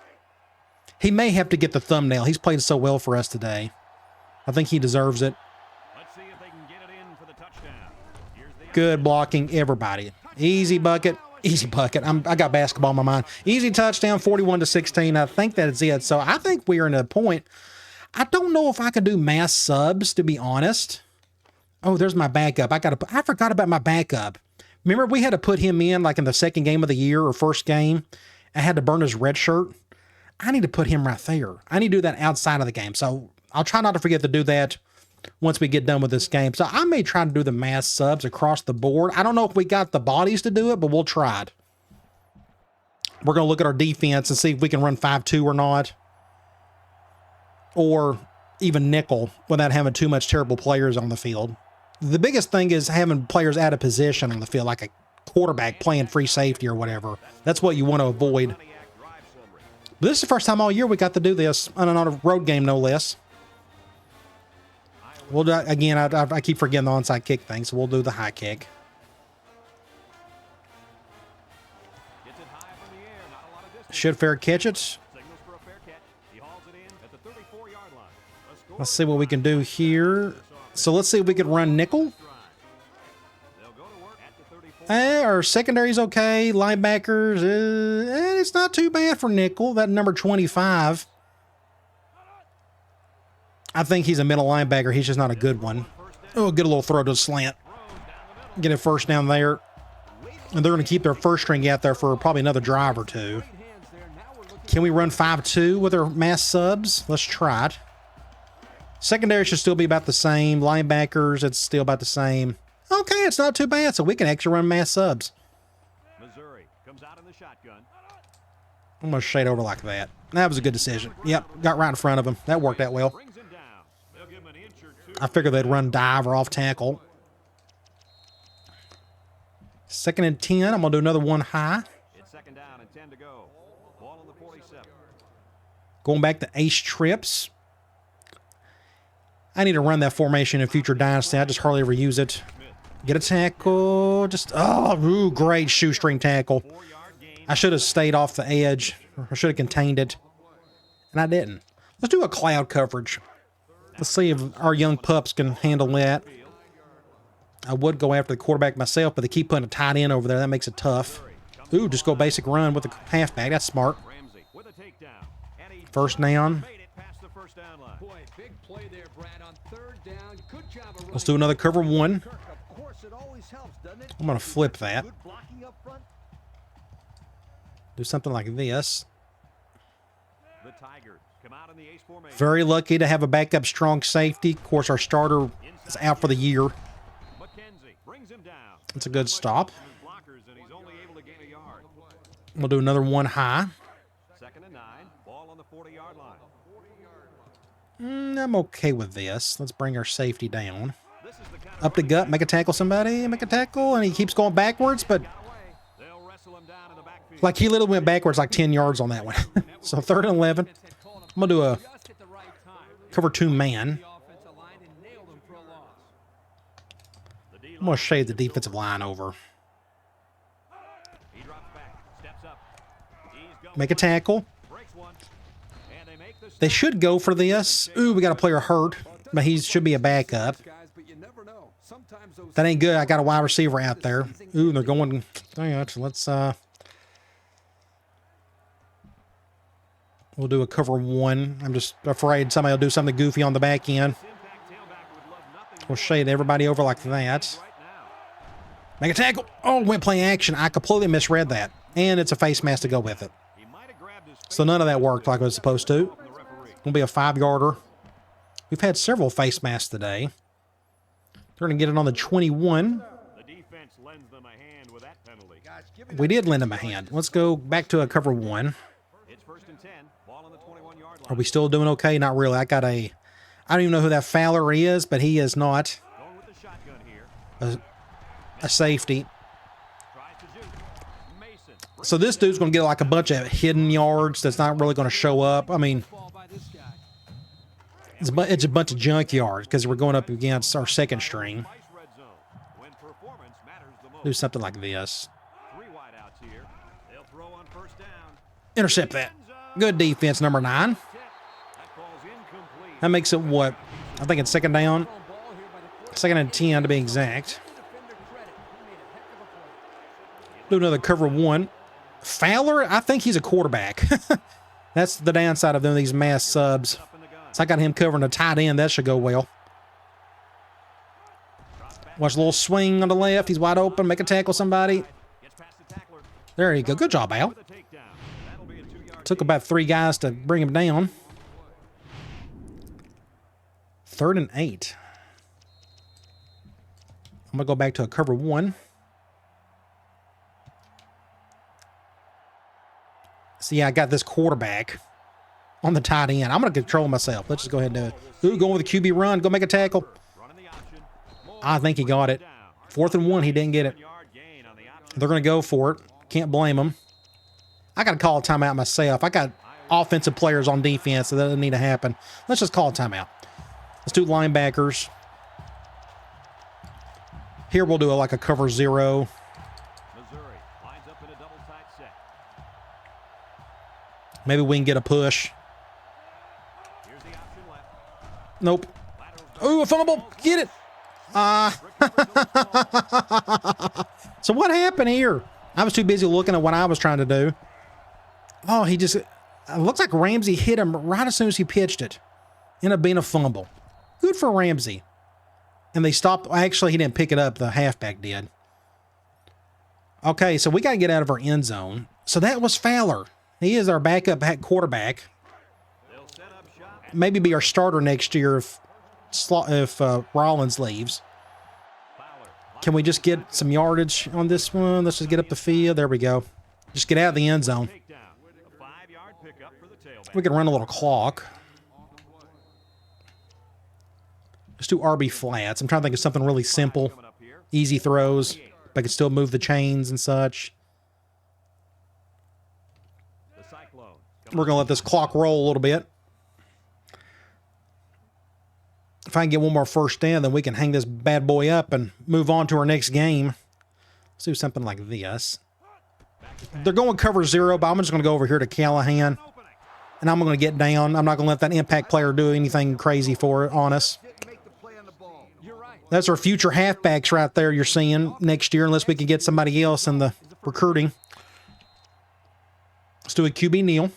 He may have to get the thumbnail. He's played so well for us today. I think he deserves it. Let's see if they can get it in for the touchdown. Good blocking, everybody. Easy bucket. Easy bucket. I got basketball in my mind. Easy touchdown, 41-16. I think that's it. So I think we're in a point. I don't know if I can do mass subs, to be honest. Oh, there's my backup. I forgot about my backup. Remember, we had to put him in like in the second game of the year or first game. I had to burn his red shirt. I need to put him right there. I need to do that outside of the game. So I'll try not to forget to do that once we get done with this game. So I may try to do the mass subs across the board. I don't know if we got the bodies to do it, but we'll try it. We're going to look at our defense and see if we can run 5-2 or not. Or even nickel without having too much terrible players on the field. The biggest thing is having players out of position on the field, like a quarterback playing free safety or whatever. That's what you want to avoid. But this is the first time all year we got to do this on a road game, no less. We'll do, again, I keep forgetting the onside kick thing, so we'll do the high kick. Should fair catch it. Let's see what we can do here. So let's see if we can run nickel. Our secondary's okay. Linebackers, it's not too bad for nickel. That number 25. I think he's a middle linebacker. He's just not a good one. Oh, get a little throw to the slant. Get a first down there. And they're going to keep their first string out there for probably another drive or two. Can we run 5-2 with our mass subs? Let's try it. Secondary should still be about the same. Linebackers, it's still about the same. Okay, it's not too bad, so we can actually run mass subs. Missouri comes out in the shotgun. I'm going to shade over like that. That was a good decision. Yep, got right in front of him. That worked out well. Brings him down. They'll give him an inch or two. I figured they'd run dive or off tackle. 2nd and 10. I'm going to do another one high. It's 2nd down and 10 to go. Ball on the 47. Going back to ace trips. I need to run that formation in future Dynasty. I just hardly ever use it. Get a tackle. Ooh, great shoestring tackle. I should have stayed off the edge. I should have contained it. And I didn't. Let's do a cloud coverage. Let's see if our young pups can handle that. I would go after the quarterback myself, but they keep putting a tight end over there. That makes it tough. Ooh, just go basic run with the halfback. That's smart. First down. Let's do another cover one. I'm going to flip that. Do something like this. Very lucky to have a backup strong safety. Of course, our starter is out for the year. It's a good stop. We'll do another one high. 2nd and 9, ball on the 40-yard line. I'm okay with this. Let's bring our safety down. Up the gut, make a tackle somebody, make a tackle, and he keeps going backwards, but like he literally went backwards like 10 yards on that one. So 3rd and 11. I'm going to do a cover 2 man. I'm going to shade the defensive line over. Make a tackle. They should go for this. Ooh, we got a player hurt, but he should be a backup. Sometimes those That ain't good. I got a wide receiver out there. Ooh, they're going. Dang it. Let's we'll do a cover one. I'm just afraid somebody will do something goofy on the back end. We'll shade everybody over like that. Make a tackle. Oh, went play action. I completely misread that. And it's a face mask to go with it. So none of that worked like it was supposed to. It'll be a 5-yarder. We've had several face masks today. They're going to get it on the 21. We did lend him a hand. Let's go back to a cover one. Are we still doing okay? Not really. I don't even know who that Fowler is, but he is not a safety. So this dude's going to get like a bunch of hidden yards that's not really going to show up. I mean, it's a bunch of junk yards because we're going up against our second string. Do something like this. Intercept that. Good defense, number 9. That makes it what? I think it's second down. Second and 10 to be exact. Do another cover one. Fowler, I think he's a quarterback. That's the downside of doing these mass subs. So I got him covering a tight end. That should go well. Watch a little swing on the left. He's wide open. Make a tackle somebody. There you go. Good job, Al. Took about 3 guys to bring him down. 3rd and 8. I'm going to go back to a cover one. See, I got this quarterback on the tight end. I'm going to control myself. Let's just go ahead and do it. Ooh, going with a QB run. Go make a tackle. I think he got it. 4th and 1. He didn't get it. They're going to go for it. Can't blame them. I got to call a timeout myself. I got offensive players on defense, so that doesn't need to happen. Let's just call a timeout. Let's do linebackers. Here we'll do it like a cover 0. Maybe we can get a push. Nope. Ooh, a fumble. Get it. So what happened here? I was too busy looking at what I was trying to do. Oh, he just... It looks like Ramsey hit him right as soon as he pitched it. Ended up being a fumble. Good for Ramsey. And they stopped... Actually, he didn't pick it up. The halfback did. Okay, so we got to get out of our end zone. So that was Fowler. He is our backup quarterback. Maybe be our starter next year if Rollins leaves. Can we just get some yardage on this one? Let's just get up the field. There we go. Just get out of the end zone. We can run a little clock. Let's do RB flats. I'm trying to think of something really simple. Easy throws. But I can still move the chains and such. We're going to let this clock roll a little bit. If I can get one more first down, then we can hang this bad boy up and move on to our next game. Let's do something like this. They're going cover 0, but I'm just going to go over here to Callahan. And I'm going to get down. I'm not going to let that impact player do anything crazy on us. That's our future halfbacks right there you're seeing next year, unless we can get somebody else in the recruiting. Let's do a QB kneel.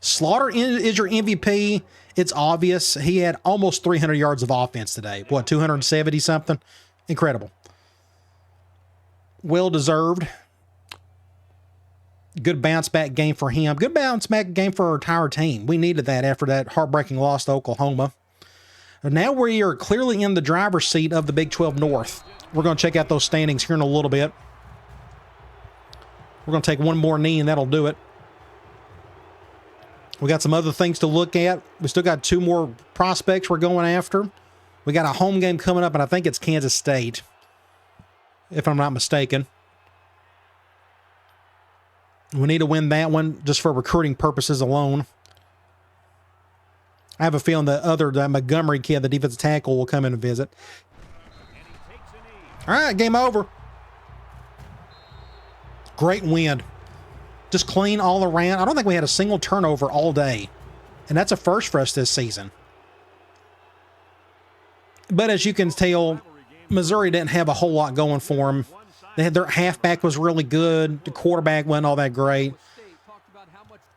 Slaughter is your MVP. It's obvious. He had almost 300 yards of offense today. What, 270 something? Incredible. Well deserved. Good bounce back game for him. Good bounce back game for our entire team. We needed that after that heartbreaking loss to Oklahoma. And now we are clearly in the driver's seat of the Big 12 North. We're going to check out those standings here in a little bit. We're going to take one more knee and that'll do it. We got some other things to look at. We still got 2 more prospects we're going after. We got a home game coming up, and I think it's Kansas State, if I'm not mistaken. We need to win that one just for recruiting purposes alone. I have a feeling that Montgomery kid, the defensive tackle, will come in and visit. All right, game over. Great win. Just clean all around. I don't think we had a single turnover all day. And that's a first for us this season. But as you can tell, Missouri didn't have a whole lot going for them. They had their halfback was really good. The quarterback wasn't all that great.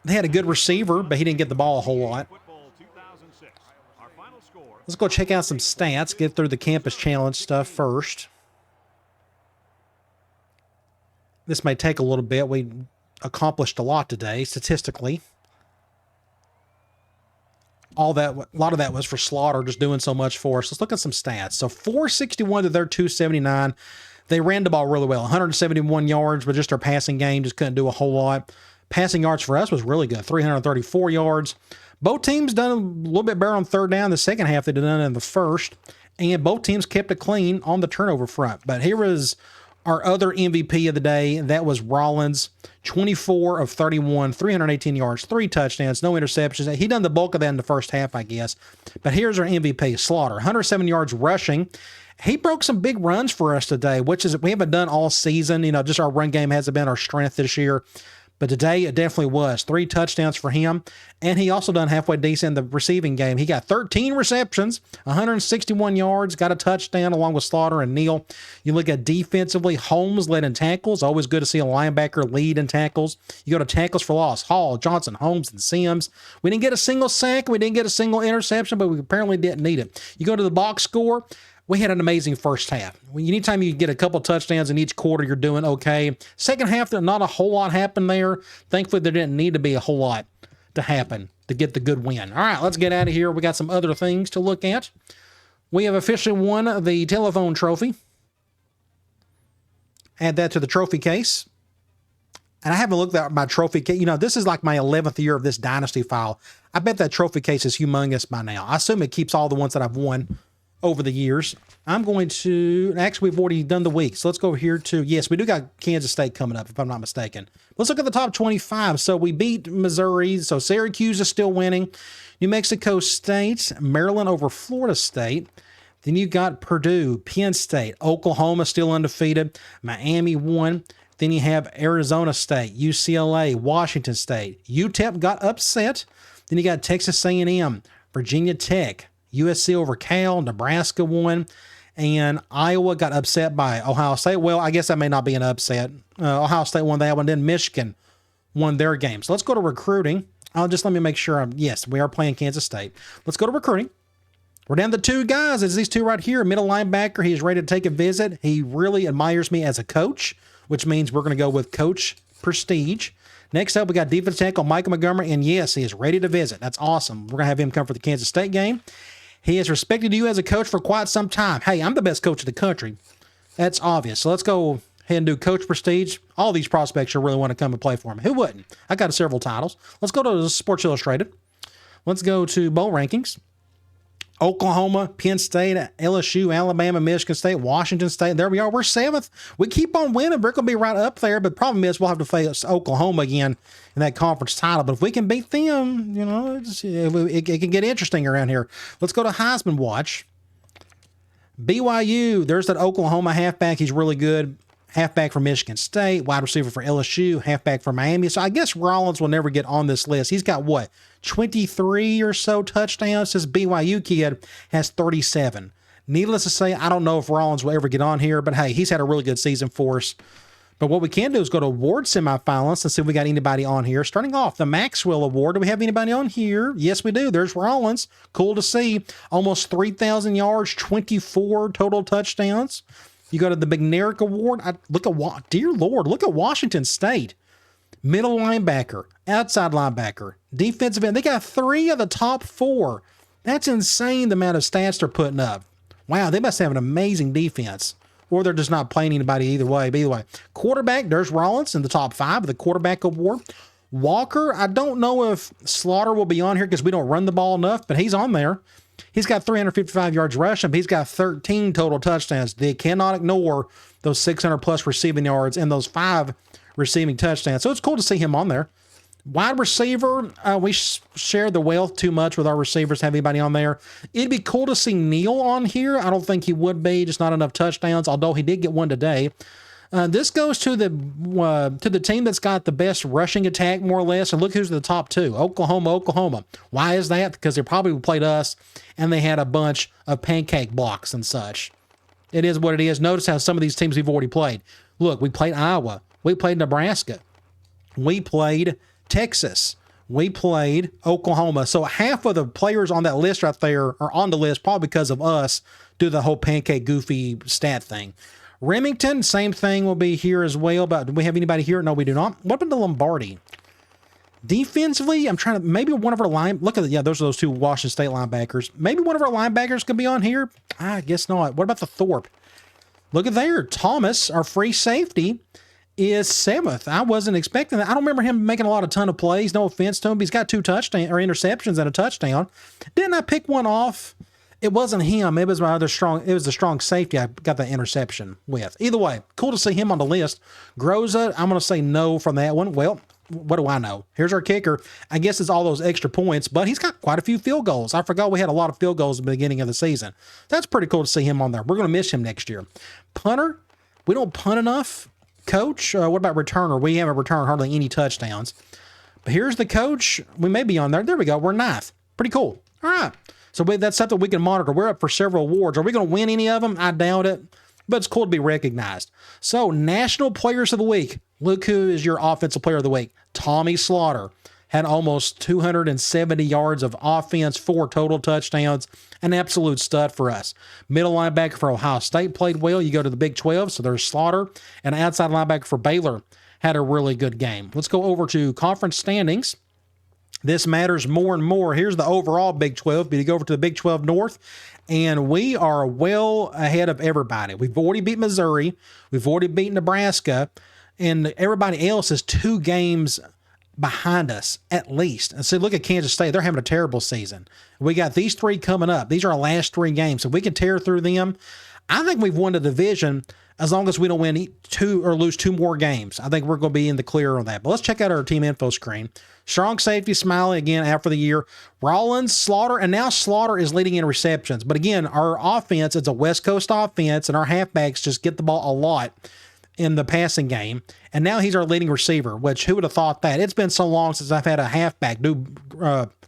They had a good receiver, but he didn't get the ball a whole lot. Let's go check out some stats. Get through the campus challenge stuff first. This may take a little bit. We accomplished a lot today, statistically. A lot of that was for Slaughter, just doing so much for us. Let's look at some stats. So 461 to their 279. They ran the ball really well. 171 yards, but just our passing game just couldn't do a whole lot. Passing yards for us was really good. 334 yards. Both teams done a little bit better on third down. The second half they did none in the first. And both teams kept it clean on the turnover front. But here was our other MVP of the day. That was Rollins. 24 of 31, 318 yards, 3 touchdowns, no interceptions. He done the bulk of that in the first half, I guess. But here's our MVP, Slaughter. 107 yards rushing. He broke some big runs for us today, which is we haven't done all season. You know, just our run game hasn't been our strength this year. But today it definitely was. 3 touchdowns for him. And he also done halfway decent in the receiving game. He got 13 receptions, 161 yards, got a touchdown along with Slaughter and Neal. You look at defensively, Holmes led in tackles. Always good to see a linebacker lead in tackles. You go to tackles for loss, Hall, Johnson, Holmes, and Sims. We didn't get a single sack. We didn't get a single interception, but we apparently didn't need it. You go to the box score. We had an amazing first half. Anytime you get a couple touchdowns in each quarter, you're doing okay. Second half, not a whole lot happened there. Thankfully, there didn't need to be a whole lot to happen to get the good win. All right, let's get out of here. We got some other things to look at. We have officially won the telephone trophy. Add that to the trophy case. And I haven't looked at my trophy case. You know, this is like my 11th year of this Dynasty file. I bet that trophy case is humongous by now. I assume it keeps all the ones that I've won over the years. I'm going to, actually we've already done the week. So let's go here to, yes, we do got Kansas State coming up if I'm not mistaken. Let's look at the top 25. So we beat Missouri. So Syracuse is still winning. New Mexico State, Maryland over Florida State. Then you got Purdue, Penn State, Oklahoma still undefeated. Miami won. Then you have Arizona State, UCLA, Washington State. UTEP got upset. Then you got Texas A&M, Virginia Tech, USC over Cal, Nebraska won, and Iowa got upset by Ohio State. Well, I guess that may not be an upset. Ohio State won that one, then Michigan won their game. So let's go to recruiting. Let me make sure yes, we are playing Kansas State. Let's go to recruiting. We're down to 2 guys. It's these 2 right here. Middle linebacker, he's ready to take a visit. He really admires me as a coach, which means we're going to go with Coach Prestige. Next up, we got defensive tackle Michael Montgomery, and yes, he is ready to visit. That's awesome. We're going to have him come for the Kansas State game. He has respected you as a coach for quite some time. Hey, I'm the best coach in the country. That's obvious. So let's go ahead and do Coach Prestige. All these prospects should really want to come and play for him. Who wouldn't? I got several titles. Let's go to Sports Illustrated. Let's go to bowl rankings. Oklahoma, Penn State, LSU, Alabama, Michigan State, Washington State. There we are. We're 7th. We keep on winning. We're going to be right up there. But the problem is we'll have to face Oklahoma again in that conference title. But if we can beat them, you know, it can get interesting around here. Let's go to Heisman Watch. BYU, there's that Oklahoma halfback. He's really good. Halfback for Michigan State, wide receiver for LSU, halfback for Miami. So I guess Rollins will never get on this list. He's got, 23 or so touchdowns? This BYU kid has 37. Needless to say, I don't know if Rollins will ever get on here, but hey, he's had a really good season for us. But what we can do is go to award semifinalists and see if we got anybody on here. Starting off, the Maxwell Award. Do we have anybody on here? Yes, we do. There's Rollins. Cool to see. Almost 3,000 yards, 24 total touchdowns. You go to the McNarick Award. Dear Lord, look at Washington State. Middle linebacker, outside linebacker, defensive end. They got 3 of the top 4. That's insane, the amount of stats they're putting up. Wow, they must have an amazing defense. Or they're just not playing anybody either way. But either way, quarterback, there's Rollins in the top 5 of the quarterback award. Walker, I don't know if Slaughter will be on here because we don't run the ball enough, but he's on there. He's got 355 yards rushing, but he's got 13 total touchdowns. They cannot ignore those 600-plus receiving yards and those 5 receiving touchdowns. So it's cool to see him on there. Wide receiver, we share the wealth too much with our receivers. Have anybody on there? It'd be cool to see Neal on here. I don't think he would be, just not enough touchdowns, although he did get one today. This goes to the team that's got the best rushing attack, more or less. And look who's the top two: Oklahoma. Why is that? Because they probably played us, and they had a bunch of pancake blocks and such. It is what it is. Notice how some of these teams we've already played. Look, we played Iowa. We played Nebraska. We played Texas. We played Oklahoma. So half of the players on that list right there are on the list probably because of us do the whole pancake goofy stat thing. Remington, same thing will be here as well. But do we have anybody here? No, we do not. What about the Lombardi? Defensively, I'm trying to, maybe one of our those are those two Washington State linebackers. Maybe one of our linebackers could be on here. I guess not. What about the Thorpe? Look at there. Thomas, our free safety, is 7th. I wasn't expecting that. I don't remember him making a ton of plays. No offense to him. He's got 2 touchdowns or interceptions and a touchdown. Didn't I pick one off? It wasn't him. It was my other the strong safety I got the interception with. Either way, cool to see him on the list. Groza, I'm going to say no from that one. Well, what do I know? Here's our kicker. I guess it's all those extra points, but he's got quite a few field goals. I forgot we had a lot of field goals at the beginning of the season. That's pretty cool to see him on there. We're going to miss him next year. Punter, we don't punt enough. Coach, what about returner? We haven't returned hardly any touchdowns. But here's the coach. We may be on there. There we go. We're 9th. Pretty cool. All right. So that's something we can monitor. We're up for several awards. Are we going to win any of them? I doubt it. But it's cool to be recognized. So, National Players of the Week. Look who is your Offensive Player of the Week. Tommy Slaughter had almost 270 yards of offense, 4 total touchdowns. An absolute stud for us. Middle linebacker for Ohio State played well. You go to the Big 12, so there's Slaughter. And outside linebacker for Baylor had a really good game. Let's go over to conference standings. This matters more and more. Here's the overall Big 12. But you go over to the Big 12 North, and we are well ahead of everybody. We've already beat Missouri. We've already beat Nebraska. And everybody else is 2 games behind us, at least. And so look at Kansas State. They're having a terrible season. We got these 3 coming up. These are our last 3 games. If we can tear through them, I think we've won the division as long as we don't win 2 or lose 2 more games. I think we're going to be in the clear on that. But let's check out our team info screen. Strong safety, Smiley again after the year. Rollins, Slaughter, and now Slaughter is leading in receptions. But again, our offense, it's a West Coast offense, and our halfbacks just get the ball a lot in the passing game. And now he's our leading receiver, which who would have thought that? It's been so long since I've had a halfback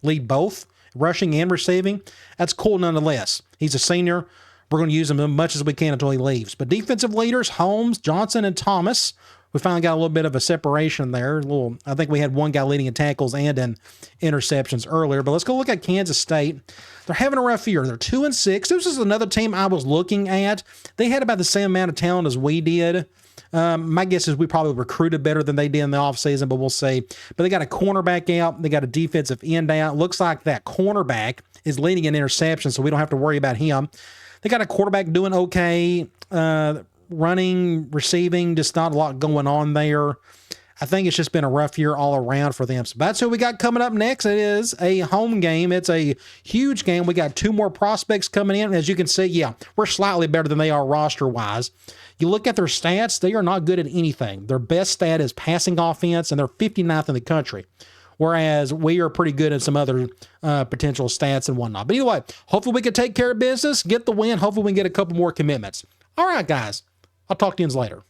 lead both rushing and receiving. That's cool nonetheless. He's a senior. We're going to use him as much as we can until he leaves. But defensive leaders, Holmes, Johnson, and Thomas. We finally got a little bit of a separation there. I think we had one guy leading in tackles and in interceptions earlier. But let's go look at Kansas State. They're having a rough year. They're 2-6. This is another team I was looking at. They had about the same amount of talent as we did. My guess is we probably recruited better than they did in the offseason, but we'll see. But they got a cornerback out. They got a defensive end out. Looks like that cornerback is leading in interceptions, so we don't have to worry about him. They got a quarterback doing okay. Running, receiving, just not a lot going on there. I think it's just been a rough year all around for them. So that's who we got coming up next. It is a home game. It's a huge game. We got 2 more prospects coming in. As you can see, yeah, we're slightly better than they are roster-wise. You look at their stats, they are not good at anything. Their best stat is passing offense, and they're 59th in the country. Whereas we are pretty good at some other potential stats and whatnot. But either way, hopefully we can take care of business, get the win. Hopefully we can get a couple more commitments. All right, guys. I'll talk to you later.